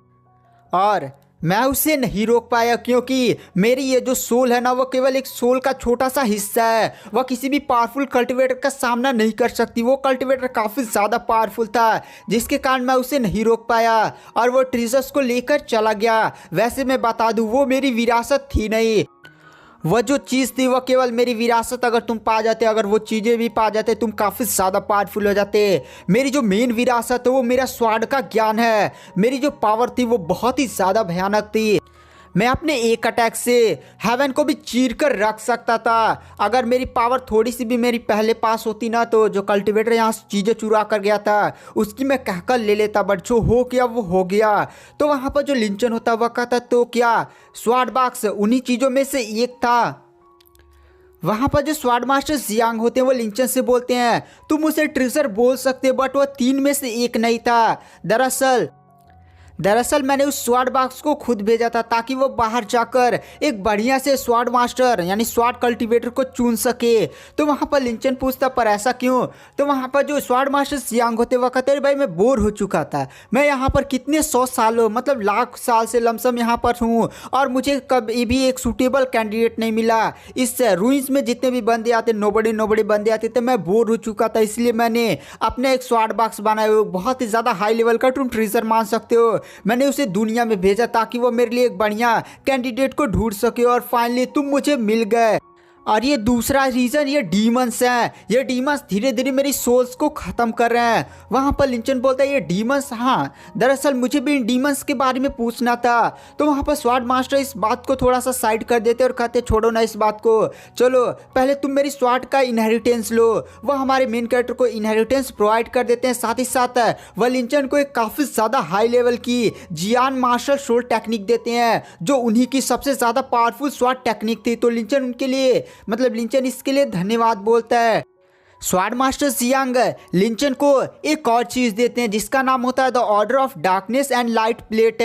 और मैं उसे नहीं रोक पाया, क्योंकि मेरी ये जो सोल है ना वो केवल एक सोल का छोटा सा हिस्सा है। वह किसी भी पावरफुल कल्टिवेटर का सामना नहीं कर सकती। वो कल्टिवेटर काफ़ी ज़्यादा पावरफुल था जिसके कारण मैं उसे नहीं रोक पाया और वो ट्रेजर्स को लेकर चला गया। वैसे मैं बता दूँ वो मेरी विरासत थी नहीं, वह जो चीज़ थी वह केवल मेरी विरासत। अगर तुम पा जाते, अगर वो चीज़ें भी पा जाते तुम काफ़ी ज़्यादा पावरफुल हो जाते। मेरी जो मेन विरासत है वो मेरा स्वाड का ज्ञान है। मेरी जो पावर थी वो बहुत ही ज़्यादा भयानक थी। मैं अपने एक अटैक से हेवन को भी चीर कर रख सकता था। अगर मेरी पावर थोड़ी सी भी मेरी पहले पास होती ना तो जो कल्टिवेटर यहाँ चीज़ें चुरा कर गया था उसकी मैं कहकर ले लेता, बट जो हो गया वो हो गया। तो वहाँ पर जो लिंचन होता वह कहता तो क्या स्वॉर्ड बॉक्स उन्हीं चीज़ों में से एक था। वहाँ पर जो स्वॉर्ड मास्टर सियांग होते हैं वो लिंचन से बोलते हैं तुम उसे ट्रेजर बोल सकते बट वह 3 में से एक नहीं था। दरअसल दरअसल मैंने उस स्वॉर्ड बॉक्स को खुद भेजा था ताकि वो बाहर जाकर एक बढ़िया से स्वॉर्ड मास्टर यानी स्वॉर्ड कल्टीवेटर को चुन सके। तो वहाँ पर लिंचन पूछता पर ऐसा क्यों? तो वहाँ पर जो स्वॉर्ड मास्टर जियांग होते वक्त, अरे भाई मैं बोर हो चुका था, मैं यहाँ पर कितने 100 सालों मतलब लाख साल से लमसम यहाँ पर हूँ और मुझे कभी भी एक सूटेबल कैंडिडेट नहीं मिला। इस रूइंस में जितने भी बंदे आते नोबडी बंदे आते थे, मैं बोर हो चुका था, इसलिए मैंने अपने एक स्वॉर्ड बॉक्स बनाया, बहुत ही ज़्यादा हाई लेवल का तुम ट्रेजर मान सकते हो। मैंने उसे दुनिया में भेजा ताकि वो मेरे लिए एक बढ़िया कैंडिडेट को ढूंढ सके और फाइनली तुम मुझे मिल गए। और ये दूसरा रीज़न ये डीमंस हैं, ये डीमंस धीरे धीरे मेरी सोल्स को ख़त्म कर रहे हैं। वहाँ पर लिंचन बोलता है ये डीमंस, हाँ दरअसल मुझे भी इन डीमंस के बारे में पूछना था। तो वहाँ पर स्वॉर्ड मास्टर इस बात को थोड़ा सा साइड कर देते और कहते छोड़ो ना इस बात को, चलो पहले तुम मेरी स्वॉर्ड का इनहेरिटेंस लो। वह हमारे मेन कैरेक्टर को इनहेरिटेंस प्रोवाइड कर देते हैं, साथ ही साथ वह लिंचन को एक काफ़ी ज़्यादा हाई लेवल की जियान मार्शल शोल्ड टेक्निक देते हैं जो उन्हीं की सबसे ज़्यादा पावरफुल स्वॉर्ड टेक्निक थी। तो लिंचन उनके लिए मतलब लिंचन इसके लिए धन्यवाद बोलता है। स्वॉर्ड मास्टर जियांग लिंचन को एक और चीज़ देते हैं जिसका नाम होता है the order of darkness and light plate.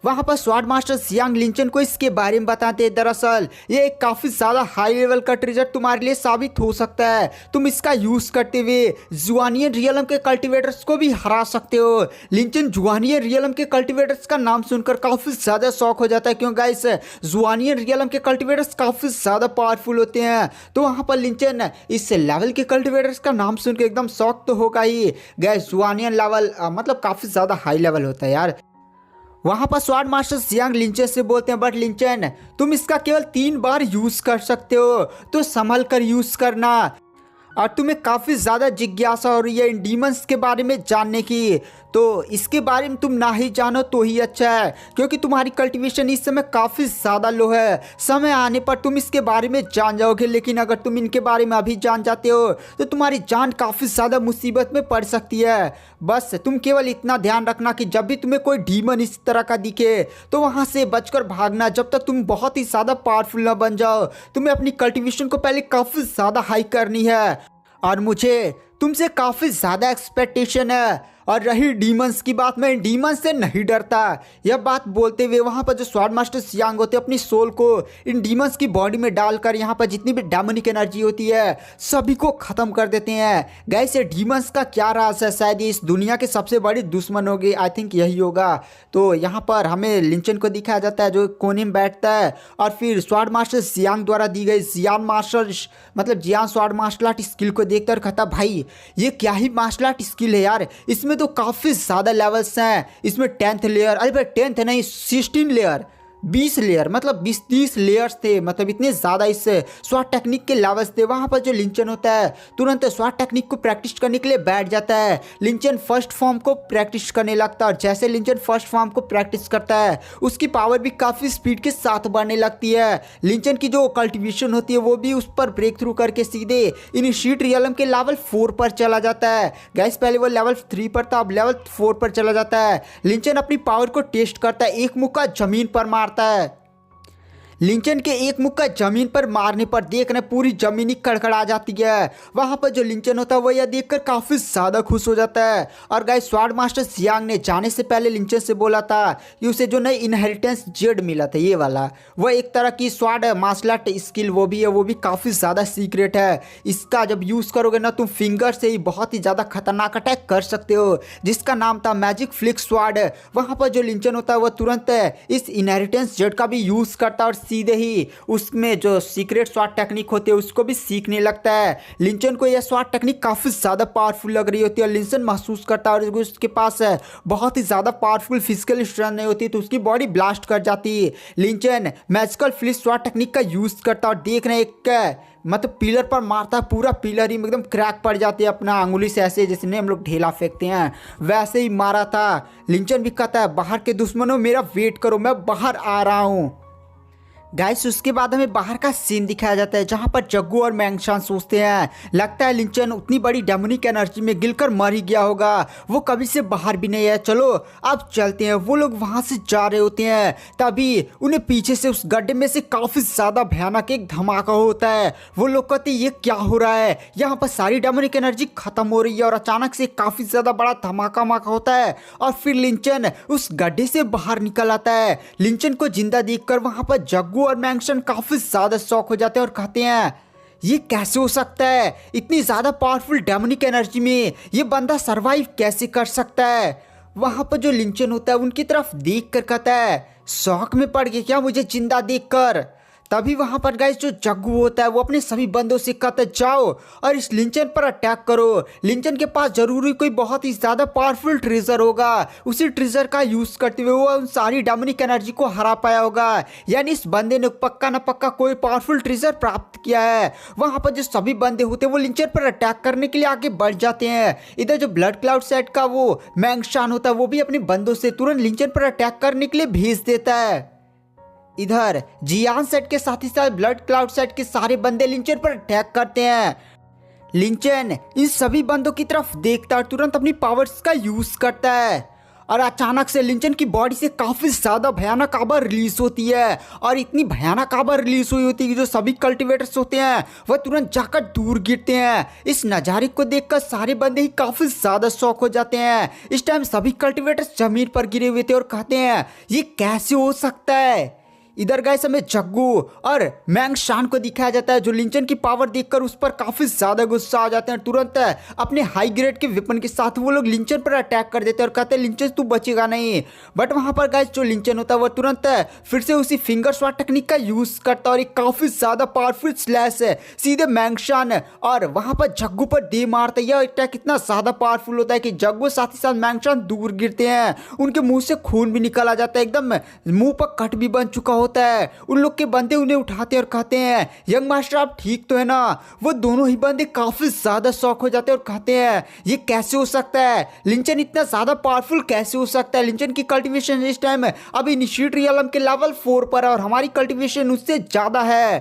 वहाँ पर स्वॉर्ड मास्टर जियांग लिंचन को इसके बारे में बताते हैं दरअसल ये एक काफ़ी ज़्यादा हाई लेवल का ट्रेजर तुम्हारे लिए साबित हो सकता है, तुम इसका यूज़ करते हुए जुआनियन रियलम के कल्टिवेटर्स को भी हरा सकते हो। लिंचन जुआनियन रियलम के कल्टिवेटर्स का नाम सुनकर काफ़ी ज़्यादा शौक हो जाता है, क्यों गाइस जुआनियन रियलम के कल्टिवेटर्स काफ़ी ज़्यादा पावरफुल होते हैं। तो वहाँ पर लिंचन इस लेवल के कल्टिवेटर का नाम सुन के एकदम शौक तो होगा ही। गैस जुआनियन लेवल मतलब काफी ज्यादा हाई लेवल होता है यार। वहां पर स्वॉर्ड मास्टर जियांग लिंचन से बोलते हैं बट लिंचन तुम इसका केवल 3 बार यूज कर सकते हो, तो संभल कर यूज करना। और तुम्हें काफ़ी ज़्यादा जिज्ञासा हो रही है इन डीमंस के बारे में जानने की, तो इसके बारे में तुम ना ही जानो तो ही अच्छा है, क्योंकि तुम्हारी कल्टीवेशन इस समय काफ़ी ज़्यादा लो है। समय आने पर तुम इसके बारे में जान जाओगे, लेकिन अगर तुम इनके बारे में अभी जान जाते हो तो तुम्हारी जान काफ़ी ज़्यादा मुसीबत में पड़ सकती है। बस तुम केवल इतना ध्यान रखना कि जब भी तुम्हें कोई डीमन इस तरह का दिखे तो वहाँ से बचकर भागना, जब तक तुम बहुत ही ज़्यादा पावरफुल ना बन जाओ। तुम्हें अपनी कल्टीवेशन को पहले काफ़ी ज़्यादा हाई करनी है और मुझे तुमसे काफ़ी ज़्यादा एक्सपेक्टेशन है। और रही डीमंस की बात, मैं डीमंस से नहीं डरता। यह बात बोलते हुए वहाँ पर जो स्वॉर्ड मास्टर जियांग होते हैं अपनी सोल को इन डीमंस की बॉडी में डालकर यहाँ पर जितनी भी डेमोनिक एनर्जी होती है सभी को ख़त्म कर देते हैं। गाइस ये डीमंस का क्या राज है? शायद इस दुनिया के सबसे बड़ी दुश्मन होगी, आई थिंक यही होगा। तो यहाँ पर हमें लिंचन को दिखाया जाता है जो कोने में बैठता है और फिर स्वॉर्ड मास्टर जियांग द्वारा दी गई जियान मार्शल मतलब जियान स्वॉर्ड मार्शल आर्ट स्किल को देखकर कहता भाई ये क्या ही मार्शल आर्ट स्किल है यार, इसमें तो काफी ज्यादा लेवल्स हैं। इसमें 10th लेयर, अरे भाई 10th नहीं 16 लेयर, 20 लेयर मतलब 20-30 लेयर्स थे, मतलब इतने ज़्यादा इस स्वॉर्ड टेक्निक के लेवल्स थे। वहाँ पर जो लिंचन होता है तुरंत स्वॉर्ड टेक्निक को प्रैक्टिस करने के लिए बैठ जाता है। लिंचन फर्स्ट फॉर्म को प्रैक्टिस करने लगता है और जैसे लिंचन फर्स्ट फॉर्म को प्रैक्टिस करता है उसकी पावर भी काफ़ी स्पीड के साथ बढ़ने लगती है। लिंचन की जो कल्टिवेशन होती है वो भी उस पर ब्रेक थ्रू करके सीधे इनिशिएट रियलम के लेवल 4 पर चला जाता है। गैस पहले वो लेवल 3 पर था, अब लेवल 4 पर चला जाता है। लिंचन अपनी पावर को टेस्ट करता है, एक मुक्का जमीन पर मारता है। लिंचन के एक मुक्का जमीन पर मारने पर देखने पूरी जमीन ही कड़कड़ा जाती है। वहां पर जो लिंचन होता है वो यह देखकर काफी ज्यादा खुश हो जाता है। और गाइस स्वॉर्ड मास्टर जियांग ने जाने से पहले लिंचन से बोला था कि उसे जो नई इनहेरिटेंस जेड मिला था ये वाला, वह एक तरह की स्वॉर्ड मार्शल आर्ट स्किल वो भी है, वो भी काफी ज्यादा सीक्रेट है। इसका जब यूज करोगे ना तुम फिंगर से ही बहुत ही ज्यादा खतरनाक अटैक कर सकते हो, जिसका नाम था मैजिक फ्लिक स्वॉर्ड। वहां पर जो लिंचन होता है वह तुरंत इस इनहेरिटेंस जेड का भी यूज करता है और सीधे ही उसमें जो सीक्रेट स्वॉर्ड टेक्निक होती है उसको भी सीखने लगता है। लिंचन को यह स्वॉर्ड टेक्निक काफी ज्यादा पावरफुल लग रही होती है और लिंचन महसूस करता है और उसके पास बहुत ही ज्यादा पावरफुल फिजिकल स्ट्रेंथ नहीं होती तो उसकी बॉडी ब्लास्ट कर जाती है। लिंचन मैजिकल फ्लिक स्वॉर्ड टेक्निक का यूज करता है और देख रहे एक मतलब पिलर पर मारता है, पूरा पिलर ही एकदम क्रैक पड़ जाती है अपना अंगुली से, ऐसे जैसे हम लोग ढेला फेंकते हैं वैसे ही मारा था। लिंचन भी कहता है बाहर के दुश्मनों मेरा वेट करो, मैं बाहर आ रहा हूँ। गाइस उसके बाद हमें बाहर का सीन दिखाया जाता है जहां पर जग्गू और मैंगशान सोचते हैं लगता है लिंचन उतनी बड़ी डेमोनिक एनर्जी में गिरकर मर ही गया होगा, वो कभी से बाहर भी नहीं है, चलो अब चलते हैं। वो लोग वहां से जा रहे होते हैं तभी उन्हें पीछे से उस गड्ढे में से काफी ज्यादा भयानक एक धमाका होता है। वो लोग कहते हैं ये क्या हो रहा है, यहाँ पर सारी डेमोनिक एनर्जी खत्म हो रही है और अचानक से काफी ज्यादा बड़ा धमाका होता है और फिर लिंचन उस गड्ढे से बाहर निकल आता है। लिंचन को जिंदा देखकर वहां पर जग्गू और मैंगशान काफी ज्यादा शॉक हो जाते हैं और कहते हैं ये कैसे हो सकता है, इतनी ज्यादा पावरफुल डेमोनिक एनर्जी में ये बंदा सरवाइव कैसे कर सकता है। वहां पर जो लिंचन होता है उनकी तरफ देख कर कहता है शॉक में पड़ गया क्या मुझे जिंदा देखकर। तभी वहां पर गाइस जो जग्गू होता है वो अपने सभी बंदों से कहता है जाओ और इस लिंचन पर अटैक करो, लिंचन के पास जरूरी कोई बहुत ही ज्यादा पावरफुल ट्रेजर होगा, उसी ट्रेजर का यूज करते हुए वो उन सारी डेमोनिक एनर्जी को हरा पाया होगा, यानी इस बंदे ने पक्का न पक्का कोई पावरफुल ट्रेजर प्राप्त किया है। वहां पर जो सभी बंदे होते हैं वो लिंचन पर अटैक करने के लिए आगे बढ़ जाते हैं। इधर जो ब्लड क्लाउड सेट का वो मैंगशान होता है वो भी अपने बंदों से तुरंत लिंचन पर अटैक करने के लिए भेज देता है। इधर जियान सेट के साथ ही साथ ब्लड क्लाउड सेट के सारे बंदे लिंचन पर अटैक करते हैं। लिंचन इन सभी बंदों की तरफ देखता है और तुरंत अपनी पावर्स का यूज करता है और अचानक से लिंचन की बॉडी से काफी ज्यादा भयानक आभा रिलीज होती है और इतनी भयानक आभा रिलीज हुई होती है कि जो सभी कल्टिवेटर्स होते हैं वह तुरंत जाकर दूर गिरते हैं। इस नजारे को देखकर सारे बंदे ही काफी ज्यादा शॉक हो जाते हैं। इस टाइम सभी कल्टिवेटर्स जमीन पर गिरे हुए थे और कहते हैं ये कैसे हो सकता है। इधर गाइस हमें जग्गू और मैंगशान को दिखाया जाता है जो लिंचन की पावर देखकर उस पर काफी ज्यादा गुस्सा आ जाते हैं। तुरंत अपने हाई ग्रेड के वेपन के साथ वो लोग लिंचन पर अटैक कर देते हैं और कहते हैं लिंचन तू बचेगा नहीं। बट वहां पर गाइस जो लिंचन होता है वो तुरंत फिर से उसी फिंगर शॉट टेक्निक का यूज करता है और एक काफी ज्यादा पावरफुल स्लैश सीधे मैंगशान और वहां पर जग्गू पर दे मारता है। यह अटैक इतना ज्यादा पावरफुल होता है कि जग्गू साथ ही साथ मैंगशान दूर गिरते हैं, उनके मुंह से खून भी निकल आ जाता है, एकदम मुंह पर कट भी बन चुका होता है। उन लोग के बंदे उन्हें उठाते और कहते हैं यंग मास्टर आप ठीक तो है ना। वो दोनों ही बंदे काफी ज्यादा शॉक हो जाते हैं और कहते हैं ये कैसे हो सकता है, लिंचन इतना ज्यादा पावरफुल कैसे हो सकता है। लिंचन की कल्टीवेशन इस टाइम अभी इनिशिएट रियलम के लेवल 4 पर है और हमारी कल्टीवेशन उससे ज्यादा है।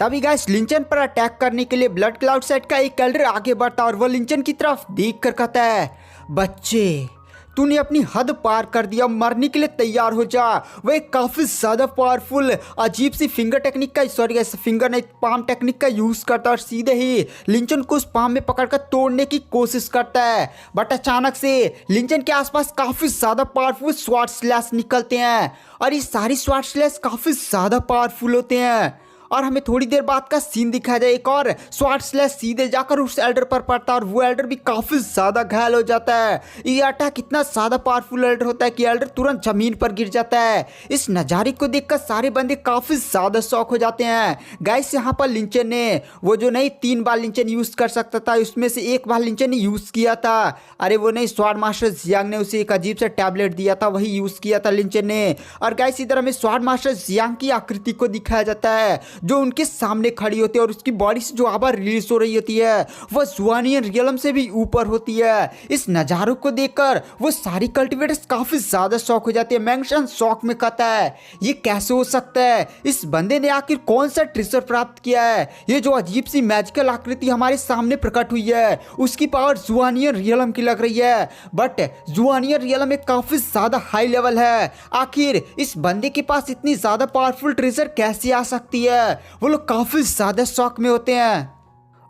तभी गाइस लिंचन पर अटैक करने के लिए ब्लड क्लाउड सेट का एक एल्डर आगे बढ़ता और वह लिंचन की तरफ देख कर कहता है बच्चे तूने अपनी हद पार कर दिया, मरने के लिए तैयार हो जा। वह एक काफी ज्यादा पावरफुल अजीब सी फिंगर टेक्निक का फिंगर नहीं पाम टेक्निक का यूज करता है और सीधे ही लिंचन को उस पाम में पकड़कर तोड़ने की कोशिश करता है। बट अचानक से लिंचन के आसपास काफी ज्यादा पावरफुल स्वॉर्ड स्लैश निकलते हैं और ये सारी स्वॉर्ड स्लैश काफी ज्यादा पावरफुल होते हैं। और हमें थोड़ी देर बाद का सीन दिखाया जाए, एक और स्वॉर्ड स्लैश सीधे जाकर उस एल्डर पर पड़ता है और वो एल्डर भी काफी ज्यादा घायल हो जाता है। ये अटैक इतना ज्यादा पावरफुल एल्डर होता है कि एल्डर तुरंत जमीन पर गिर जाता है। इस नजारे को देखकर सारे बंदे काफी ज्यादा शॉक हो जाते हैं। गाइस यहाँ पर लिंचन ने वो जो नहीं 3 बार लिंचन यूज कर सकता था उसमें से 1 बार लिंचन ने यूज किया था। अरे वो नहीं स्वॉर्ड मास्टर जियांग ने उसे एक अजीब सा टैबलेट दिया था, वही यूज किया था लिंचन ने। और गाइस इधर हमें स्वॉर्ड मास्टर जियांग की आकृति को दिखाया जाता है जो उनके सामने खड़ी होती है और उसकी बॉडी से जो आभा रिलीज हो रही होती है वह जुआनियन रियलम से भी ऊपर होती है। इस नजारों को देखकर वो सारी कल्टिवेटर्स काफी ज्यादा शॉक हो जाती है। मैंगशान शॉक में कहता है ये कैसे हो सकता है, इस बंदे ने आखिर कौन सा ट्रेजर प्राप्त किया है। ये जो अजीब सी मैजिकल आकृति हमारे सामने प्रकट हुई है उसकी पावर जुआनियन रियलम की लग रही है, बट जुआनियन रियलम में काफी ज्यादा हाई लेवल है। आखिर इस बंदे के पास इतनी ज्यादा पावरफुल ट्रेजर कैसे आ सकती है। वो लोग काफी ज्यादा शॉक में होते हैं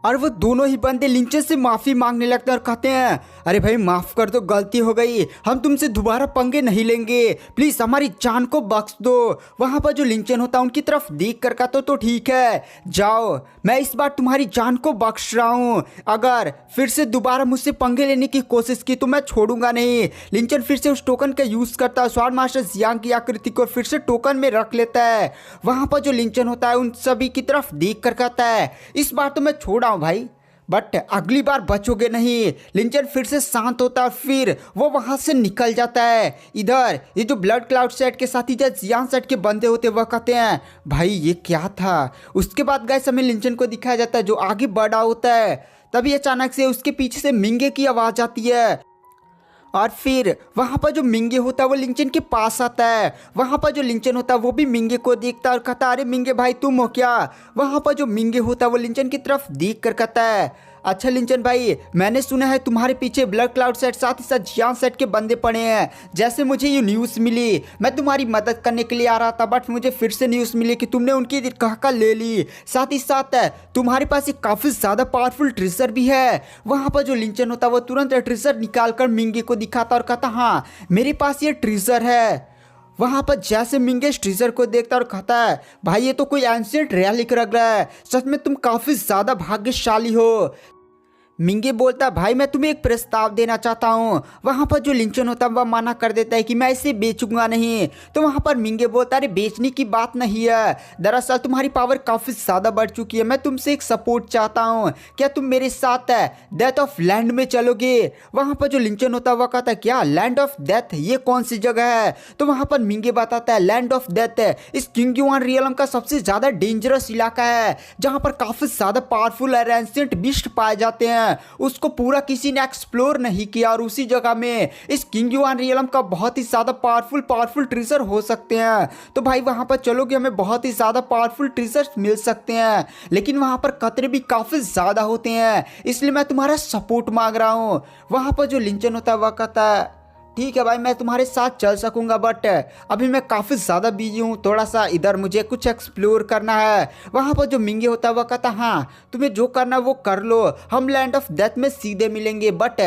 और वो दोनों ही बंदे लिंचन से माफी मांगने लगते हैं और कहते हैं अरे भाई माफ कर दो, गलती हो गई, हम तुमसे दोबारा पंगे नहीं लेंगे, प्लीज हमारी जान को बख्श दो। वहां पर जो लिंचन होता है उनकी तरफ देख कर कहते तो ठीक है जाओ, मैं इस बार तुम्हारी जान को बख्श रहा हूँ, अगर फिर से दोबारा मुझसे पंगे लेने की कोशिश की तो मैं छोड़ूंगा नहीं। लिंचन फिर से उस टोकन का यूज करता है, स्वॉर्ड मास्टर जियांग की आकृति को फिर से टोकन में रख लेता है। वहां पर जो लिंचन होता है उन सभी की तरफ देख कर कहता है इस बार तो मैं छोड़ा हूं भाई, बट अगली बार बचोगे नहीं। लिंचन फिर से शांत होता है फिर वो वहां से निकल जाता है। इधर ये जो ब्लड क्लाउड सेट के साथ ही जो जियान सेट के बंदे होते वह कहते हैं भाई ये क्या था। उसके बाद गाइस हमें लिंचन को दिखाया जाता है जो आगे बढ़ा होता है। तभी अचानक से उसके पीछे से मिंगे की आवाज आती है और फिर वहाँ पर जो मिंगे होता है वो लिंचन के पास आता है। वहाँ पर जो लिंचन होता है वो भी मिंगे को देखता है और कहता है अरे मिंगे भाई तुम हो क्या। वहाँ पर जो मिंगे होता है वो लिंचन की तरफ देख कर कहता है अच्छा लिंचन भाई, मैंने सुना है तुम्हारे पीछे ब्लड क्लाउड सेट साथ ही साथ जियान सेट के बंदे पड़े हैं। जैसे मुझे ये न्यूज़ मिली मैं तुम्हारी मदद करने के लिए आ रहा था, बट मुझे फिर से न्यूज़ मिली कि तुमने उनकी कहका ले ली। साथ ही साथ तुम्हारे पास एक काफ़ी ज़्यादा पावरफुल ट्रेजर भी है। वहाँ पर जो लिंचन होता है वो तुरंत ट्रेजर निकाल कर मिंगे को दिखाता और कहता हाँ मेरे पास ये ट्रेजर है। वहाँ पर जैसे मिंगे ट्रेजर को देखता और कहता है भाई ये तो कोई एंशिएंट रेलिक लग रहा है, सच में तुम काफ़ी ज़्यादा भाग्यशाली हो। मिंगे बोलता भाई मैं तुम्हें एक प्रस्ताव देना चाहता हूँ। वहाँ पर जो लिंचन होता है वह मना कर देता है कि मैं इसे बेचूंगा नहीं। तो वहाँ पर मिंगे बोलता है अरे बेचने की बात नहीं है, दरअसल तुम्हारी पावर काफ़ी ज़्यादा बढ़ चुकी है, मैं तुमसे एक सपोर्ट चाहता हूँ, क्या तुम मेरे साथ डेथ ऑफ लैंड में चलोगे। वहाँ पर जो लिंचन होता है वह कहता है क्या लैंड ऑफ डेथ, ये कौन सी जगह है। तो वहाँ पर मिंगे बताता है लैंड ऑफ डेथ इस किंग युआन रियलम का सबसे ज़्यादा डेंजरस इलाका है, जहाँ पर काफ़ी ज़्यादा पावरफुल और एंशिएंट बीस्ट पाए जाते हैं। उसको पूरा किसी ने एक्सप्लोर नहीं किया और उसी जगह में इस किंग युआन रियलम का बहुत ही ज्यादा पावरफुल ट्रेजर हो सकते हैं। तो भाई वहां पर चलोगे हमें बहुत ही ज्यादा पावरफुल ट्रेजर मिल सकते हैं, लेकिन वहां पर खतरे भी काफी ज्यादा होते हैं, इसलिए मैं तुम्हारा सपोर्ट मांग रहा हूं। वहां पर जो लिंचन होता है वह कहता है ठीक है भाई मैं तुम्हारे साथ चल सकूंगा, बट अभी मैं काफ़ी ज़्यादा बिजी हूँ, थोड़ा सा इधर मुझे कुछ एक्सप्लोर करना है। वहाँ पर जो मिंगे होता है वह कहता हाँ तुम्हें जो करना है वो कर लो, हम लैंड ऑफ डेथ में सीधे मिलेंगे, बट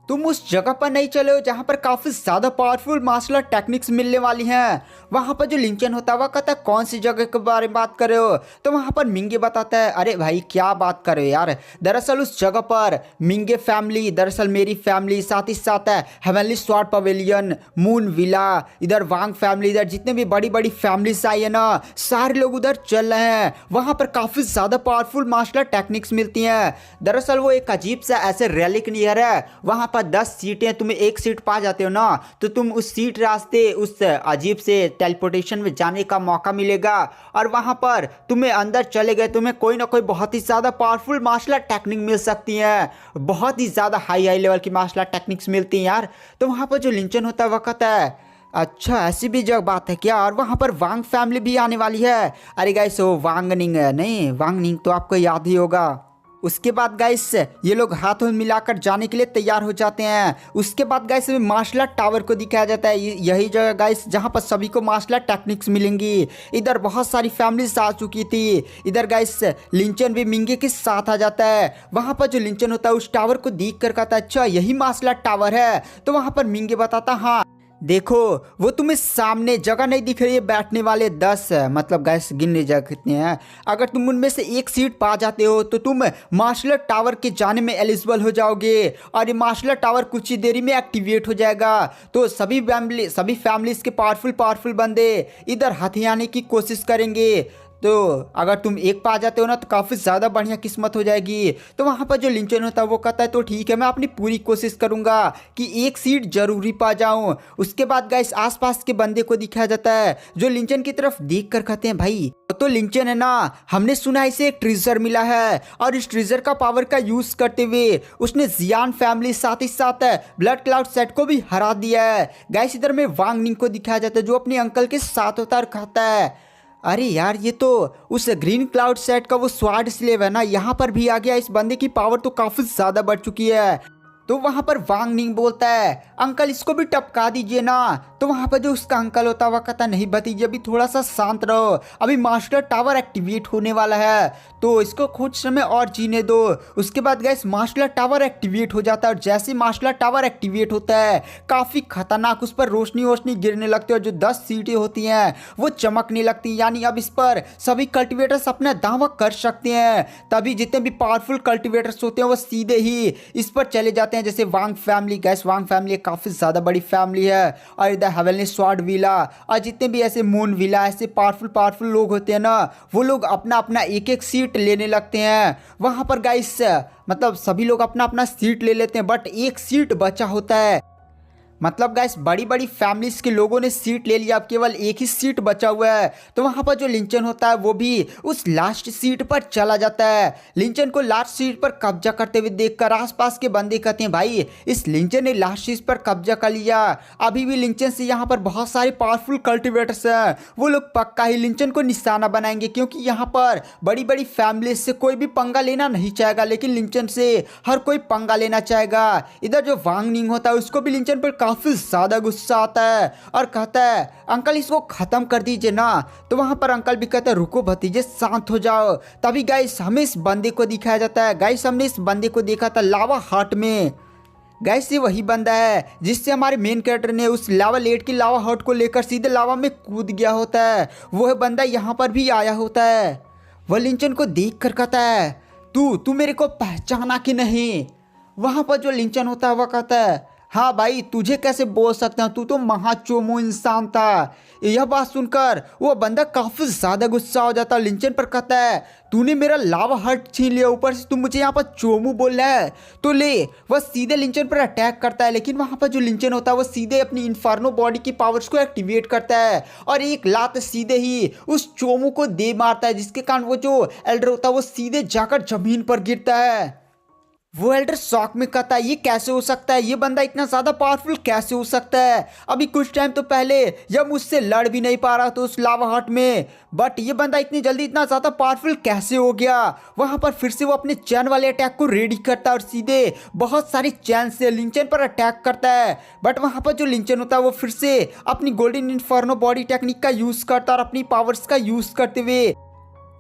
तुम उस जगह पर नहीं चले हो जहाँ पर काफ़ी ज़्यादा पावरफुल मार्शल आर्ट टेक्निक्स मिलने वाली हैं। वहाँ पर जो लिंचन होता है वह कहता है कौन सी जगह के बारे में बात कर रहे हो। तो वहाँ पर मिंगे बताता है अरे भाई क्या बात कर रहे हो यार, दरअसल उस जगह पर मिंगे फैमिली, दरअसल मेरी फैमिली, साथ ही साथ है heavenly sword pavilion, moon villa, इधर वांग फैमिली, इधर जितने भी बड़ी बड़ी फैमिलीज आई है ना सारे लोग उधर चल रहे हैं। वहाँ पर काफ़ी ज़्यादा पावरफुल मार्शल आर्ट टेक्निक्स मिलती हैं। दरअसल वो एक अजीब सा ऐसे रैलिक नियर है, वहाँ पर 10 सीटें, तुम्हें एक सीट पा जाते हो ना तो तुम उस सीट रास्ते उस अजीब से टेलीपोर्टेशन में जाने का मौका मिलेगा, और वहां पर तुम्हें अंदर चले गए तुम्हें कोई ना कोई बहुत ही ज्यादा पावरफुल मार्शल आर्ट टेक्निक मिल सकती है, बहुत ही ज्यादा हाई लेवल की मार्शल आर्ट टेक्निक्स मिलती हैं यार। तो वहां पर जो लिंचन होता है वह कहता है अच्छा ऐसी भी जगह बात है क्या, और वहाँ पर वांग फैमिली भी आने वाली है। अरे गाइस वो वांग निंग है, नहीं वांग निंग तो आपको याद ही होगा। उसके बाद गाइस ये लोग हाथों मिलाकर जाने के लिए तैयार हो जाते हैं। उसके बाद गाइस मार्शल आर्ट टावर को दिखाया जाता है, यही जगह गाइस जहाँ पर सभी को मार्शल आर्ट टेक्निक्स मिलेंगी। इधर बहुत सारी फैमिलीज आ चुकी थी। इधर गाइस लिंचन भी मिंगे के साथ आ जाता है। वहाँ पर जो लिंचन होता है उस टावर को देख कर कहता है अच्छा यही मार्शल आर्ट टावर है। तो वहाँ पर मिंगे बताता हाँ देखो वो तुम्हें सामने जगह नहीं दिख रही है बैठने वाले 10, मतलब गैस गिनने जगह कितने हैं, अगर तुम उनमें से एक सीट पा जाते हो तो तुम मार्शल आर्ट टावर के जाने में एलिजिबल हो जाओगे, और ये मार्शल आर्ट टावर कुछ ही देरी में एक्टिवेट हो जाएगा। तो सभी फैमिलीज के पावरफुल बंदे इधर हथियाने की कोशिश करेंगे। तो अगर तुम एक पा जाते हो ना तो काफ़ी ज़्यादा बढ़िया किस्मत हो जाएगी। तो वहाँ पर जो लिंचन होता है वो कहता है तो ठीक है मैं अपनी पूरी कोशिश करूँगा कि एक सीट जरूरी पा जाऊँ। उसके बाद गाइस आसपास के बंदे को दिखाया जाता है जो लिंचन की तरफ देख कर कहते हैं भाई तो लिंचन है ना, हमने सुना है इसे एक ट्रेजर मिला है, और इस ट्रेजर का पावर का यूज़ करते हुए उसने जियान फैमिली साथ ही साथ ब्लड क्लाउड सेट को भी हरा दिया है। गाइस इधर में वांग निंग को दिखाया जाता है जो अपने अंकल के साथ होता है और कहता है अरे यार ये तो उस ग्रीन क्लाउड सेट का वो स्वार्ड स्लेव है ना, यहाँ पर भी आ गया, इस बंदे की पावर तो काफ़ी ज़्यादा बढ़ चुकी है। तो वहाँ पर वांग निंग बोलता है अंकल इसको भी टपका दीजिए ना। तो वहाँ पर जो उसका अंकल होता है वह कहता नहीं भतीजे अभी थोड़ा सा शांत रहो, अभी मास्टर टावर एक्टिवेट होने वाला है तो इसको कुछ समय और जीने दो। उसके बाद गैस मार्शल टावर एक्टिवेट हो जाता है, और जैसे मार्शल टावर एक्टिवेट होता है काफ़ी खतरनाक उस पर रोशनी गिरने लगती है, और जो 10 सीटें होती हैं वो चमकने लगती हैं, यानी अब इस पर सभी कल्टिवेटर्स अपना दावा कर सकते हैं। तभी जितने भी पावरफुल कल्टिवेटर्स होते हैं वो सीधे ही इस पर चले जाते हैं, जैसे वांग फैमिली। गैस वांग फैमिली काफ़ी ज़्यादा बड़ी फैमिली है, और इधर हेवनली स्वॉर्ड विला और जितने भी ऐसे मून विला ऐसे पावरफुल लोग होते हैं ना वो लोग अपना अपना एक सीट लेने लगते हैं। वहाँ पर गाइस मतलब सभी लोग अपना अपना सीट ले लेते हैं, बट एक सीट बचा होता है। मतलब गाइस बड़ी बड़ी फैमिलीज के लोगों ने सीट ले लिया, अब केवल एक ही सीट बचा हुआ है। तो वहां पर जो लिंचन होता है वो भी उस लास्ट सीट पर चला जाता है। लिंचन को लास्ट सीट पर कब्जा करते हुए देखकर आसपास के बंदे कहते हैं भाई इस लिंचन ने लास्ट सीट पर कब्जा कर लिया। अभी भी लिंचन से यहाँ पर बहुत सारे पावरफुल कल्टिवेटर्स हैं, वो लोग पक्का ही लिंचन को निशाना बनाएंगे, क्योंकि यहाँ पर बड़ी बड़ी फैमिली से कोई भी पंगा लेना नहीं चाहेगा, लेकिन लिंचन से हर कोई पंगा लेना चाहेगा। इधर जो वांग निंग होता है उसको भी लिंचन पर काफी ज्यादा गुस्सा आता है और कहता है अंकल इसको खत्म कर दीजिए ना। तो वहां पर अंकल भी कहता है रुको भतीजे शांत हो जाओ। तभी गाइस हमें इस बंदे को दिखाया जाता है। गाइस हमने इस बंदे को देखा था लावा हट में। गाइस ये वही बंदा है जिससे हमारे मेन कैरेक्टर ने उस लावा लेट की लावा हट को लेकर सीधे लावा में कूद गया होता है। वह बंदा यहाँ पर भी आया होता है। वह लिंचन को देख कर कहता है तू मेरे को पहचाना कि नहीं। वहां पर जो लिंचन होता है वह कहता है हाँ भाई तुझे कैसे बोल सकता हूँ, तू तो महाचोमू इंसान था। यह बात सुनकर वो बंदा काफी ज्यादा गुस्सा हो जाता है। लिंचन पर कहता है तूने मेरा लावा हट छीन लिया, ऊपर से तू मुझे यहाँ पर चोमू बोल रहा है तो ले। वह सीधे लिंचन पर अटैक करता है, लेकिन वहां पर जो लिंचन होता है वो सीधे अपनी इन्फर्नो बॉडी की पावर्स को एक्टिवेट करता है और एक लात सीधे ही उस चोमू को दे मारता है, जिसके कारण वो जो एल्डर होता है वो सीधे जाकर जमीन पर गिरता है। वो एल्डर शॉक में कहता है ये कैसे हो सकता है, ये बंदा इतना ज्यादा पावरफुल कैसे हो सकता है। अभी कुछ टाइम तो पहले जब मुझसे लड़ भी नहीं पा रहा था उस लावा हट में, बट ये बंदा इतनी जल्दी इतना ज्यादा पावरफुल कैसे हो गया। वहां पर फिर से वो अपने चैन वाले अटैक को रेडी करता है और सीधे बहुत सारी चैन से लिंचन पर अटैक करता है। बट वहां पर जो लिंचन होता है वो फिर से अपनी गोल्डन इन्फर्नो बॉडी टेक्निक का यूज करता है और अपनी पावर्स का यूज करते हुए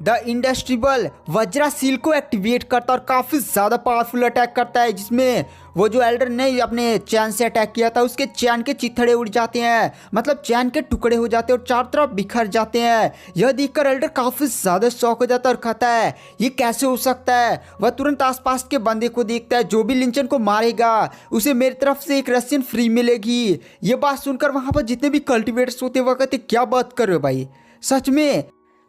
द इंडस्ट्रीबल वज्रा सील को एक्टिवेट करता और काफ़ी ज़्यादा पावरफुल अटैक करता है, जिसमें वो जो एल्डर ने अपने चैन से अटैक किया था उसके चैन के चिथड़े उड़ जाते हैं, मतलब चैन के टुकड़े हो जाते हैं और चारों तरफ बिखर जाते हैं। यह देखकर एल्डर काफ़ी ज़्यादा शॉक हो जाता है और कहता है ये कैसे हो सकता है। वह तुरंत आसपास के बंदे को देखता है, जो भी लिंचन को मारेगा उसे मेरी तरफ से एक रशियन फ्री मिलेगी। ये बात सुनकर वहाँ पर जितने भी कल्टिवेटर्स होते हैं वह कहते क्या बात कर रहे हो भाई,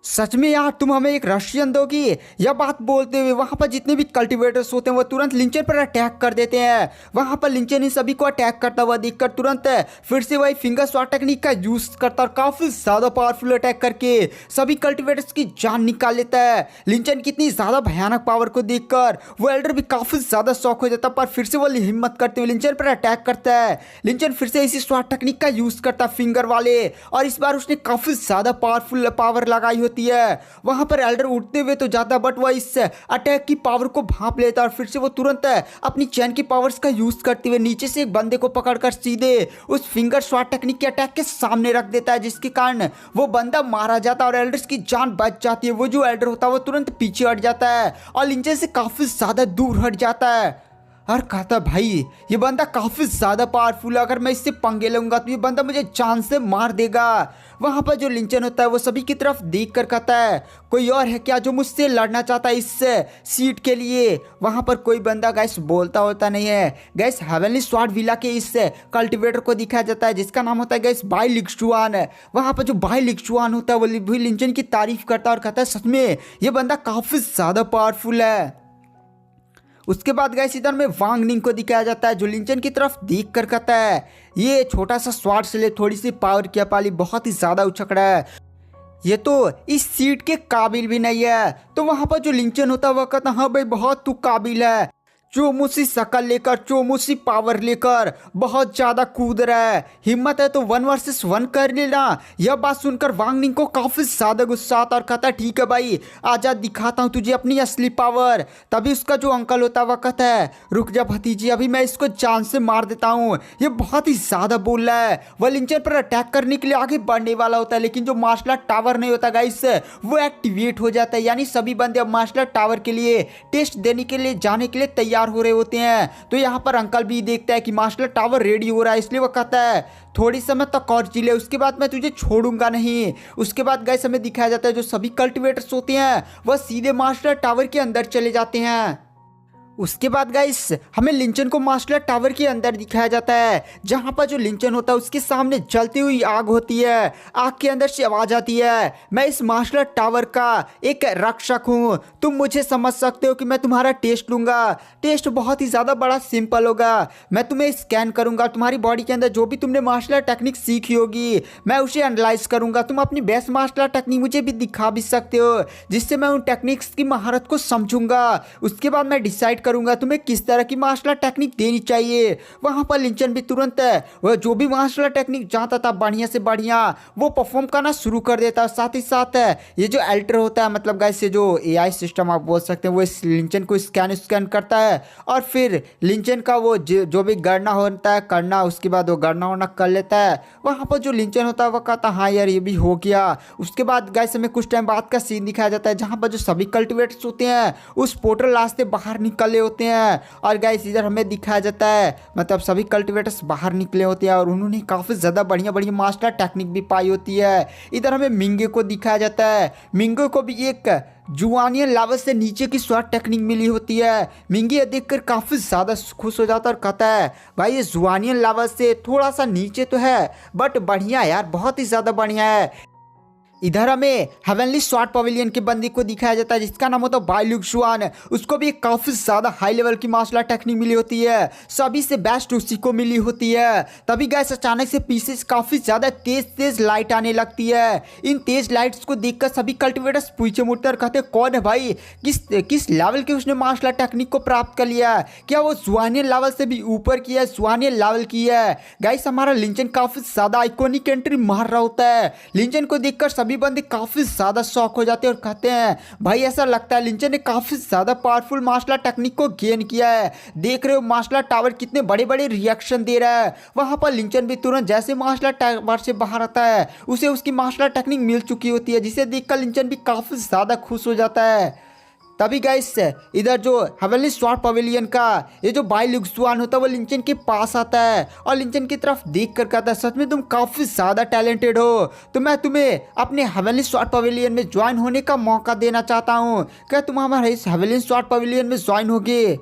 सच में यार तुम हमें एक रशियन दोगी। यह बात बोलते हुए वहां पर जितने भी कल्टिवेटर्स होते हैं वो तुरंत लिंचन पर अटैक कर देते हैं। वहां पर लिंचन इन सभी को अटैक करता हुआ देखकर तुरंत फिर से वही फिंगर शॉट टेक्निक का यूज करता और काफी ज्यादा पावरफुल अटैक करके सभी कल्टिवेटर्स की जान निकाल लेता है। लिंचन की इतनी ज्यादा भयानक पावर को देखकर वो एल्डर भी काफी ज्यादा शॉक हो जाता, पर फिर से वो हिम्मत करते हुए लिंचन पर अटैक करता है। लिंचन फिर से इसी शॉट टेक्निक का यूज करता फिंगर वाले, और इस बार उसने काफी ज्यादा पावरफुल पावर लगाई होती है। वहां पर एल्डर उठते हुए तो जाता, बट वह इस अटैक की पावर को भांप लेता और फिर से वो तुरंत अपनी चैन की पावर्स का यूज करते हुए नीचे से एक बंदे को पकड़कर सीधे उस फिंगर शॉट टेक्निक के अटैक के सामने रख देता है, जिसके कारण वो बंदा मारा जाता और एल्डर्स की जान बच जाती है। वो जो एल्डर होता है वो तुरंत पीछे हट जाता है और लिंचन से काफी ज्यादा दूर हट जाता है और कहता भाई ये बंदा काफी ज्यादा पावरफुल है, अगर मैं इससे पंगे लूंगा तो ये बंदा मुझे जान से मार देगा। वहां पर जो लिंचन होता है वो सभी की तरफ देख कर कहता है कोई और है क्या जो मुझसे लड़ना चाहता है इस सीट के लिए। वहां पर कोई बंदा गैस बोलता होता नहीं है। गैस हेवनली स्वॉर्ड विला के इस कल्टिवेटर को दिखाया जाता है जिसका नाम होता है गैस बाई लिक्सुआन। वहां पर जो बाई लिक्सुआन होता है वो भी लिंचन की तारीफ करता है और कहता है सच में ये बंदा काफी ज्यादा पावरफुल है। उसके बाद गैस इधर में वांग निंग को दिखाया जाता है जो लिंचन की तरफ देख कर कहता है ये छोटा सा स्वार्ड से ले थोड़ी सी पावर की पाली बहुत ही ज्यादा उछक रहा है, ये तो इस सीट के काबिल भी नहीं है। तो वहां पर जो लिंचन होता है वह कहता हाँ भाई बहुत तू काबिल है, चोमूसी शकल लेकर चोमूसी पावर लेकर बहुत ज्यादा कूद रहा है, हिम्मत है तो 1 वर्सेस 1 कर लेना। यह बात सुनकर वांग निंग को काफी ज्यादा गुस्सा आता और कहता ठीक है भाई आजा दिखाता हूँ तुझे अपनी असली पावर। तभी उसका जो अंकल होता है वह कहता है रुक जा भतीजी अभी मैं इसको जान से मार देता हूँ, ये बहुत ही ज्यादा बोल रहा है। वह लिंचन पर अटैक करने के लिए आगे बढ़ने वाला होता है, लेकिन जो मार्शल आर्ट टावर नहीं होता गाइस वो एक्टिवेट हो जाता है, यानी सभी बंदे अब मार्शल आर्ट टावर के लिए टेस्ट देने के लिए जाने के लिए तैयार हो रहे होते हैं। तो यहाँ पर अंकल भी देखता है कि मार्शल टावर रेडी हो रहा है, इसलिए वो कहता है थोड़ी समय तक और जी ले उसके बाद मैं तुझे छोड़ूंगा नहीं। उसके बाद गाइस हमें दिखाया जाता है जो सभी कल्टिवेटर्स होते हैं वह सीधे मार्शल टावर के अंदर चले जाते हैं। उसके बाद गाइस हमें लिंचन को मार्शल आर्ट टावर के अंदर दिखाया जाता है, जहां पर जो लिंचन होता है उसके सामने जलती हुई आग होती है। आग के अंदर से आवाज आती है, मैं इस मार्शल आर्ट टावर का एक रक्षक हूँ, तुम मुझे समझ सकते हो कि मैं तुम्हारा टेस्ट लूंगा। टेस्ट बहुत ही ज़्यादा बड़ा सिंपल होगा, मैं तुम्हें स्कैन करूंगा, तुम्हारी बॉडी के अंदर जो भी तुमने मार्शल आर्ट टेक्निक सीखी होगी मैं उसे एनालाइज करूंगा। तुम अपनी बेस्ट मार्शल आर्ट टेक्निक मुझे भी दिखा भी सकते हो, जिससे मैं उन टेक्निक्स की महारत को समझूंगा। उसके बाद मैं डिसाइड करूंगा तुम्हें किस तरह की मार्शल आर्ट टेक्निक देनी चाहिए। वहां पर लिंचन भी तुरंत वह जो भी मार्शल आर्ट टेक्निक जानता था बढ़िया से बढ़िया वो परफॉर्म करना शुरू कर देता है। साथ ही साथ ये जो एल्टर होता है, मतलब गाइस ये जो एआई सिस्टम आप बोल सकते हैं, वो इस लिंचन को स्कैन करता है और फिर लिंचन का वो जो भी गणना होता है करना, उसके बाद वो गणना होना कर लेता है। वहां पर जो लिंचन होता है वो कहता है हाँ यार ये भी हो गया। उसके बाद गाइस हमें कुछ टाइम बाद का सीन दिखाया जाता है, जहां पर जो सभी कल्टिवेटर्स होते हैं उस पोर्टल रास्ते बाहर निकले होते हैं। और गाइस इधर हमें दिखाया जाता है, मतलब सभी कल्टिवेटर्स बाहर निकले होते हैं और उन्होंने काफ़ी ज़्यादा बढ़िया बढ़िया मास्टर टेक्निक भी पाई होती है। इधर हमें मिंगे को दिखाया जाता है, मिंगे को भी एक जुआनियन लावा से नीचे की स्वाट टेक्निक मिली होती है। मिंगे ये देखकर काफ़ी ज़्यादा खुश हो जाता है और कहता है भाई ये जुआनियन लावा से थोड़ा सा नीचे तो है बट बढ़िया यार, बहुत ही ज़्यादा बढ़िया है। इधर हमें हेवनली स्वॉर्ड पवेलियन के बंदी को दिखाया जाता है जिसका नाम होता है बाई लुक जुआन। उसको भी काफ़ी ज़्यादा हाई लेवल की मार्शल आर्ट टेक्निक मिली होती है, सभी से बेस्ट उसी को मिली होती है। तभी गैस अचानक से पीछे से काफ़ी ज़्यादा तेज लाइट आने लगती है। इन तेज लाइट्स को देखकर सभी कल्टिवेटर्स पीछे मुड़ते और कहते कौन है भाई, किस लेवल के उसने मार्शल आर्ट टेक्निक को प्राप्त कर लिया, क्या वो जुआनियन लेवल से भी ऊपर की है, जुआनियन लेवल की है। गाइस हमारा लिंचन काफ़ी ज़्यादा आइकॉनिक एंट्री मार रहा होता है। लिंचन को देखकर सभी बंदे काफी ज्यादा शॉक हो जाते हैं और कहते हैं भाई ऐसा लगता है लिंचन ने काफी ज्यादा पावरफुल मार्शल आर्ट टेक्निक को गेन किया है। देख रहे हो मार्शल आर्ट टावर कितने बड़े बड़े रिएक्शन दे रहा है। वहां पर लिंचन भी तुरंत जैसे मार्शल आर्ट टावर से बाहर आता है उसे उसकी मार्शल आर्ट टेक्निक मिल चुकी होती है, जिसे देखकर लिंचन भी काफी ज्यादा खुश हो जाता है। तभी गाइस इधर जो हेवनली स्वॉर्ड पवेलियन का ये जो बाई लुक जुआन होता है वो लिंचन के पास आता है और लिंचन की तरफ देख कर कहता है सच में तुम काफ़ी ज़्यादा टैलेंटेड हो, तो मैं तुम्हें अपने हेवनली स्वॉर्ड पवेलियन में ज्वाइन होने का मौका देना चाहता हूँ, क्या तुम हमारे इस हेवनली स्वॉर्ड पवेलियन में ज्वाइन होगे।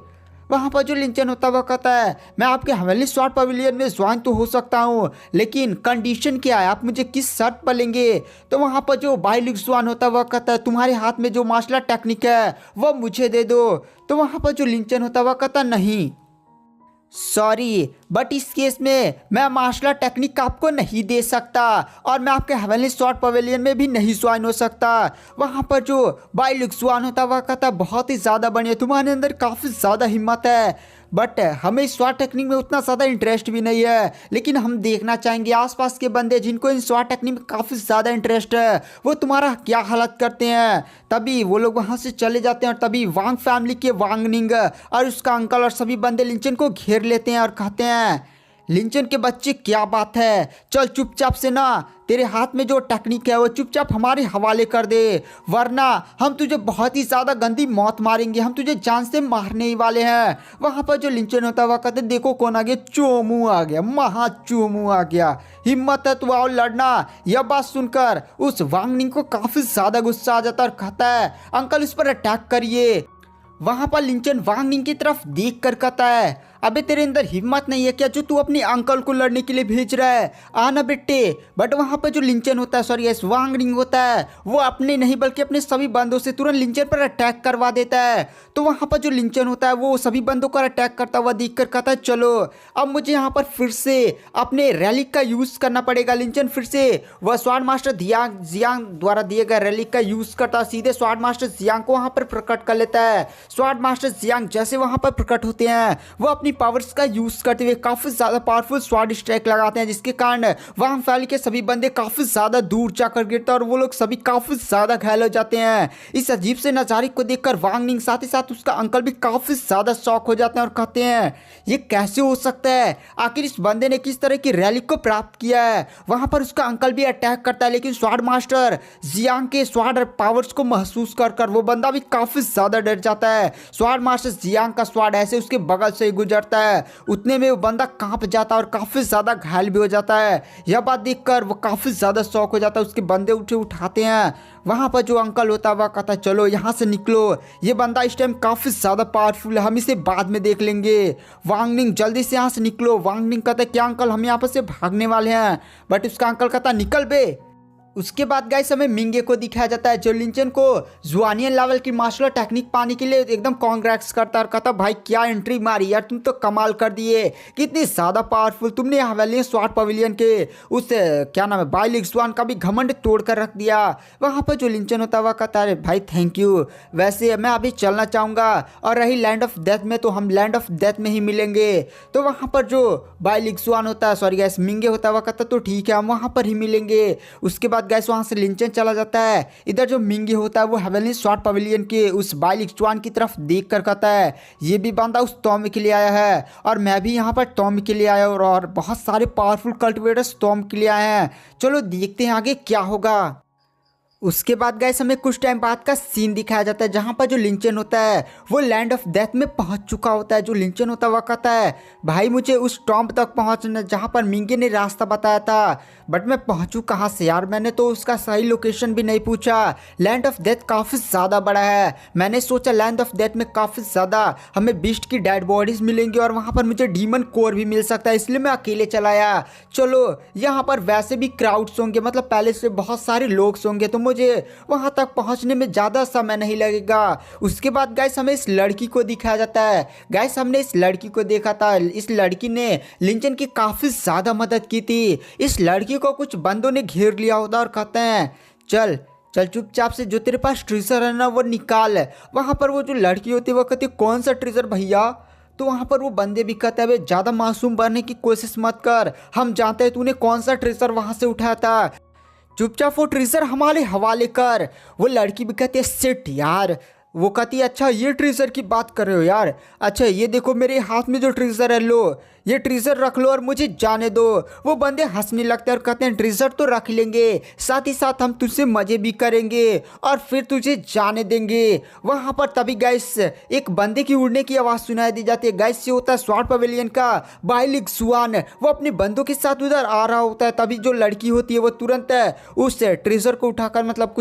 वहाँ पर जो लिंचन होता है वो कहता है मैं आपके हेवनली स्वॉर्ड पवेलियन में ज्वाइन तो हो सकता हूँ लेकिन कंडीशन क्या है, आप मुझे किस शर्त पर लेंगे। तो वहाँ पर जो बाई लुक जुआन होता है वो कहता है तुम्हारे हाथ में जो मार्शल आर्ट टेक्निक है वो मुझे दे दो। तो वहाँ पर जो लिंचन होता है वो कहता नहीं सॉरी बट इस केस में मैं मार्शल आर्ट टेक्निक आपको नहीं दे सकता और मैं आपके हेवनली स्वॉर्ड पवेलियन में भी नहीं ज्वाइन हो सकता। वहाँ पर जो बाई लुक जुआन होता वह कहता बहुत ही ज़्यादा बढ़िया, तुम्हारे अंदर काफ़ी ज़्यादा हिम्मत है बट हमें इस स्वाट टेक्निक में उतना ज़्यादा इंटरेस्ट भी नहीं है, लेकिन हम देखना चाहेंगे आसपास के बंदे जिनको इन स्वाट टेक्निक में काफ़ी ज़्यादा इंटरेस्ट है वो तुम्हारा क्या हालत करते हैं। तभी वो लोग वहाँ से चले जाते हैं और तभी वांग फैमिली के वांगनिंग और उसका अंकल और सभी बंदे लिंचन को घेर लेते हैं और कहते हैं लिंचन के बच्चे क्या बात है, चल चुपचाप से ना तेरे हाथ में जो टेक्निक है वो चुपचाप हमारे हवाले कर दे वरना हम तुझे बहुत ही ज़्यादा गंदी मौत मारेंगे, हम तुझे जान से मारने ही वाले हैं। वहाँ पर जो लिंचन होता है वह कहते देखो कौन आ गया, चोमू आ गया, महा चोमू आ गया, हिम्मत है तो आओ लड़ना। यह बात सुनकर उस वांगनिंग को काफ़ी ज़्यादा गुस्सा आ जाता है और कहता है अंकल उस पर अटैक करिए। वहाँ पर लिंचन वांगनिंग की तरफ देख कर कहता है अबे तेरे अंदर हिम्मत नहीं है क्या जो तू अपने अंकल को लड़ने के लिए भेज रहा है, आना बेटे। बट वहाँ पर जो लिंचन होता है सॉरी यस वांगनिंग होता है वो अपने नहीं बल्कि अपने सभी बंदों से तुरंत लिंचन पर अटैक करवा देता है। तो वहाँ पर जो लिंचन होता है वो सभी बंदों पर अटैक करता हुआ देख कर कहता है चलो अब मुझे यहाँ पर फिर से अपने रैलिक का यूज़ करना पड़ेगा। लिंचन फिर से वह स्वॉर्ड मास्टर जियांग द्वारा दिए गए रैलिक का यूज़ करता सीधे स्वॉर्ड मास्टर जियांग को वहाँ पर प्रकट कर लेता है। स्वॉर्ड मास्टर जियांग जैसे वहाँ पर प्रकट होते हैं वो अपनी पावर्स का यूज करते हुए काफी ज्यादा पावरफुल स्वॉर्ड स्ट्राइक लगाते हैं, जिसके कारण वांग फैमिली के सभी बंदे काफी ज्यादा दूर जाकर गिरते हैं और वो लोग सभी काफी ज्यादा घायल हो जाते हैं। इस अजीब से नजारे को देखकर वांगनिंग साथ ही साथ उसका अंकल भी काफी ज्यादा शॉक हो जाते हैं और कहते हैं ये कैसे हो सकता है, आखिर इस बंदे ने किस तरह की रैली को प्राप्त किया है। वहां पर उसका अंकल भी अटैक करता है लेकिन स्वॉर्ड मास्टर जियांग के स्वॉर्ड पावर्स को महसूस कर वो बंदा भी काफी ज्यादा डर जाता है। स्वॉर्ड मास्टर जियांग का स्वॉर्ड ऐसे उसके बगल से गुजर करता है उतने में वो बंदा कांप जाता है और काफ़ी ज़्यादा घायल भी हो जाता है। यह बात देखकर वो काफ़ी ज़्यादा शॉक हो जाता है। उसके बंदे उठाते हैं। वहाँ पर जो अंकल होता है वह कहता है चलो यहाँ से निकलो, ये बंदा इस टाइम काफ़ी ज़्यादा पावरफुल है, हम इसे बाद में देख लेंगे। वांग निंग जल्दी से यहाँ से निकलो। वांग निंग कहता है क्या अंकल, हम यहाँ पर से भागने वाले हैं। बट उसका अंकल कहता निकल बे। उसके बाद गाइस हमें मिंगे को दिखाया जाता है जो लिंचन को जुआनियन लेवल की मार्शल टेक्निक पाने के लिए एकदम कांग्रेट्स करता है और कहता भाई क्या एंट्री मारी यार, तुम तो कमाल कर दिए, कितनी ज़्यादा पावरफुल तुमने हवेलियन स्वाट पवेलियन के उस क्या नाम है बाइलिक स्वान का भी घमंड तोड़ कर रख दिया। वहाँ पर जो लिंचन होता है वह कहता है भाई थैंक यू, वैसे मैं अभी चलना चाहूँगा और रही लैंड ऑफ डेथ में तो हम लैंड ऑफ डेथ में ही मिलेंगे। तो वहाँ पर जो बाइलिक स्वान होता है सॉरी गैस मिंगे होता है वह कहता तो ठीक है हम वहाँ पर ही मिलेंगे। उसके बाद गैस वहाँ से लिंचन चला जाता है। इधर जो मिंगी होता है वो हेवनली स्वाट पवेलियन के उस बाइलिक स्वान की तरफ देख कर कहता है ये भी बंदा उस टॉम के लिए आया है और मैं भी यहाँ पर टॉम के लिए आया हूँ और बहुत सारे पावरफुल कल्टिवेटर्स टॉम के लिए आए हैं, चलो देखते हैं आगे क्या होगा। उसके बाद गाइस हमें कुछ टाइम बाद का सीन दिखाया जाता है जहाँ पर जो लिंचन होता है वो लैंड ऑफ डेथ में पहुँच चुका होता है। जो लिंचन होता है वह कहता है भाई मुझे उस टॉम्ब तक पहुँचना जहाँ पर मिंगे ने रास्ता बताया था, बट मैं पहुँचूँ कहाँ से यार, मैंने तो उसका सही लोकेशन भी नहीं पूछा। लैंड ऑफ डेथ काफ़ी ज़्यादा बड़ा है, मैंने सोचा लैंड ऑफ डेथ में काफ़ी ज़्यादा हमें बीस्ट की डेड बॉडीज़ मिलेंगी और वहाँ पर मुझे डीमन कोर भी मिल सकता है, इसलिए मैं अकेले चला आया। चलो यहाँ पर वैसे भी क्राउड्स होंगे, मतलब पहले से बहुत सारे लोग होंगे तो मुझे वहां तक पहुंचने में ज्यादा समय नहीं लगेगा। उसके बाद गाइस हमें इस लड़की को दिखाया जाता है। गाइस हमने इस लड़की को देखा था, इस लड़की ने लिंचन की काफी ज्यादा मदद की थी। इस लड़की को कुछ बंदों ने घेर लिया होता और कहते हैं चल चल चुपचाप से जो तेरे पास ट्रेजर है ना वो निकाल। वहां पर वो जो लड़की होती है वो कहती है कौन सा ट्रेजर भैया। तो वहाँ पर वो बंदे भी कहते हैं ज़्यादा मासूम बनने की कोशिश मत कर, हम जानते हैं तूने कौन सा ट्रेजर वहाँ से उठाया था, चुपचाप वो ट्रेजर हमारे हवाले कर। वो लड़की भी कहती है सिट यार। वो कहती है अच्छा ये ट्रेजर की बात कर रहे हो यार, अच्छा ये देखो मेरे हाथ में जो ट्रेजर है लो ये ट्रेजर रख लो और मुझे जाने दो। वो बंदे हंसने लगते हैं और कहते हैं ट्रेजर तो रख लेंगे, साथ ही साथ हम तुझसे मजे भी करेंगे और फिर तुझे जाने देंगे। वहाँ पर तभी गैस एक बंदे की उड़ने की आवाज़ सुनाई दी जाती है। गैस से होता है स्वाट पवेलियन का बाइलिक स्वान, वो अपने बंदों के साथ उधर आ रहा होता है। तभी जो लड़की होती है वो तुरंत उस ट्रेजर को उठाकर मतलब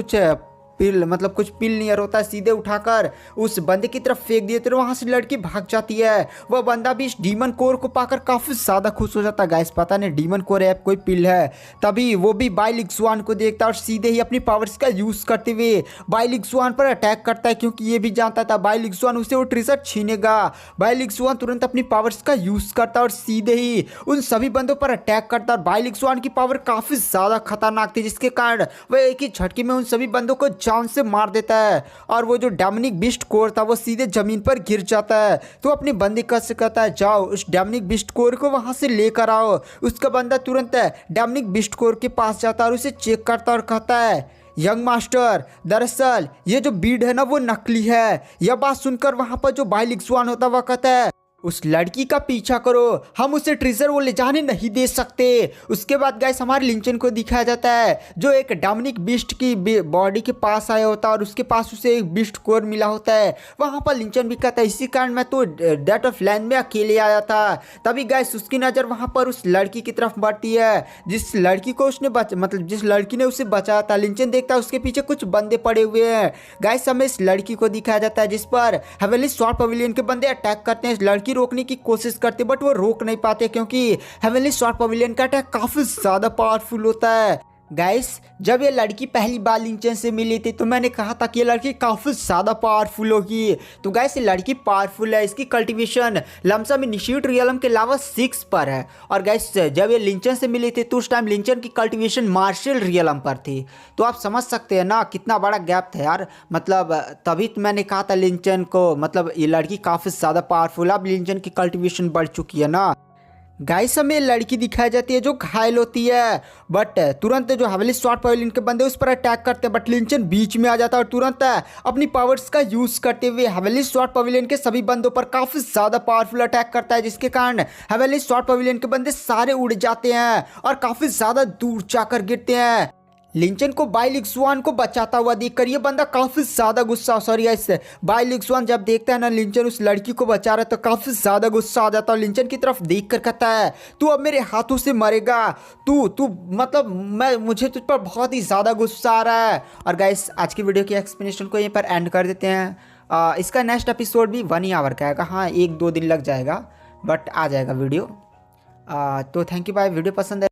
कुछ पिल नियर होता है सीधे उठाकर उस बंदे की तरफ फेंक दिए, तो वहां से लड़की भाग जाती है। वह बंदा भी इस डीमन कोर को पाकर काफी ज्यादा खुश हो जाता है। गाइस पता नहीं डीमन कोर है कोई पिल है। तभी वो भी बाइलिक स्वान को देखता है और सीधे ही अपनी पावर्स का यूज करते हुए बाइलिक स्वान पर अटैक करता है, क्योंकि ये भी जानता था बाइलिक स्वान उसे वो ट्रेजर छीनेगा। बाइलिक स्वान तुरंत अपनी पावर्स का यूज करता है और सीधे ही उन सभी बंदों पर अटैक करता है। बाइलिक स्वान की पावर काफी ज्यादा खतरनाक थी, जिसके कारण वह एक ही झटके में उन सभी बंदों को जान से मार देता है और वो जो डेमनिक बिस्ट कोर था वो सीधे जमीन पर गिर जाता है। तो अपनी बंदी से कहता है जाओ उस डेमनिक बिस्ट कोर को वहां से लेकर आओ। उसका बंदा तुरंत डेमनिक बिस्ट कोर के पास जाता है और उसे चेक करता और कहता है यंग मास्टर दरअसल ये जो बीड है ना वो नकली है। यह बात सुनकर वहां पर जो बाइलिक स्वान होता वह कहता है उस लड़की का पीछा करो, हम उसे ट्रेजर वो ले जाने नहीं दे सकते। उसके बाद गाइस हमारे लिंचन को दिखाया जाता है जो एक डेमनिक बिस्ट की बॉडी के पास आया होता है और उसके पास उसे एक बिस्ट कोर मिला होता है। वहां पर लिंचन भी कहता है इसी कारण मैं तो डेथ ऑफ लैंड में अकेले आया था। तभी गाइस उसकी नज़र वहां पर उस लड़की की तरफ बढ़ती है जिस लड़की को उसने जिस लड़की ने उसे बचाया था। लिंचन देखता है उसके पीछे कुछ बंदे पड़े हुए हैं। गाइस हमें इस लड़की को दिखाया जाता है जिस पर हेवनली स्वॉर्ड पवेलियन के बंदे अटैक करते हैं। इस लड़की रोकने की कोशिश करते बट वो रोक नहीं पाते, क्योंकि हेवनली स्वॉर्ड पवेलियन का अटैक काफी ज्यादा पावरफुल होता है। गाइस जब ये लड़की पहली बार लिंचन से मिली थी तो मैंने कहा था कि ये लड़की काफ़ी ज़्यादा पावरफुल होगी। तो गाइस ये लड़की पावरफुल है, इसकी कल्टीवेशन लमसम इनिशिएट रियलम के अलावा 6 पर है। और गाइस जब ये लिंचन से मिली थी तो उस टाइम लिंचन की कल्टीवेशन मार्शल रियलम पर थी। तो आप समझ सकते हैं ना कितना बड़ा गैप था यार। मतलब तभी तो मैंने कहा था लिंचन को, मतलब ये लड़की काफ़ी ज़्यादा पावरफुल। अब लिंचन की कल्टीवेशन बढ़ चुकी है ना। गाइस हमें लड़की दिखाई जाती है जो घायल होती है, बट तुरंत जो हेवनली स्वॉर्ड पवेलियन के बंदे उस पर अटैक करते हैं। बट लिंचन बीच में आ जाता है और तुरंत अपनी पावर्स का यूज करते हुए हेवनली स्वॉर्ड पवेलियन के सभी बंदों पर काफी ज्यादा पावरफुल अटैक करता है, जिसके कारण हेवनली स्वॉर्ड पवेलियन के बंदे सारे उड़ जाते हैं और काफी ज्यादा दूर जाकर गिरते हैं। लिंचन को बाई लिक्सवान को बचाता हुआ देखकर ये बंदा काफी ज्यादा गुस्सा, सॉरी गाइस, बाई लिक्सवान जब देखता है ना लिंचन उस लड़की को बचा रहा है तो काफी ज्यादा गुस्सा आ जाता है। लिंचन की तरफ देख कर कहता है तू अब मेरे हाथों से मरेगा, तू तू मतलब मुझे तुझ पर बहुत ही ज्यादा गुस्सा आ रहा है। और गाइस आज की वीडियो की एक्सप्लेनेशन को यहीं पर एंड कर देते हैं। इसका नेक्स्ट एपिसोड भी 1 आवर का आएगा, हाँ 1-2 दिन लग जाएगा बट आ जाएगा वीडियो। तो थैंक यू भाई, वीडियो पसंद है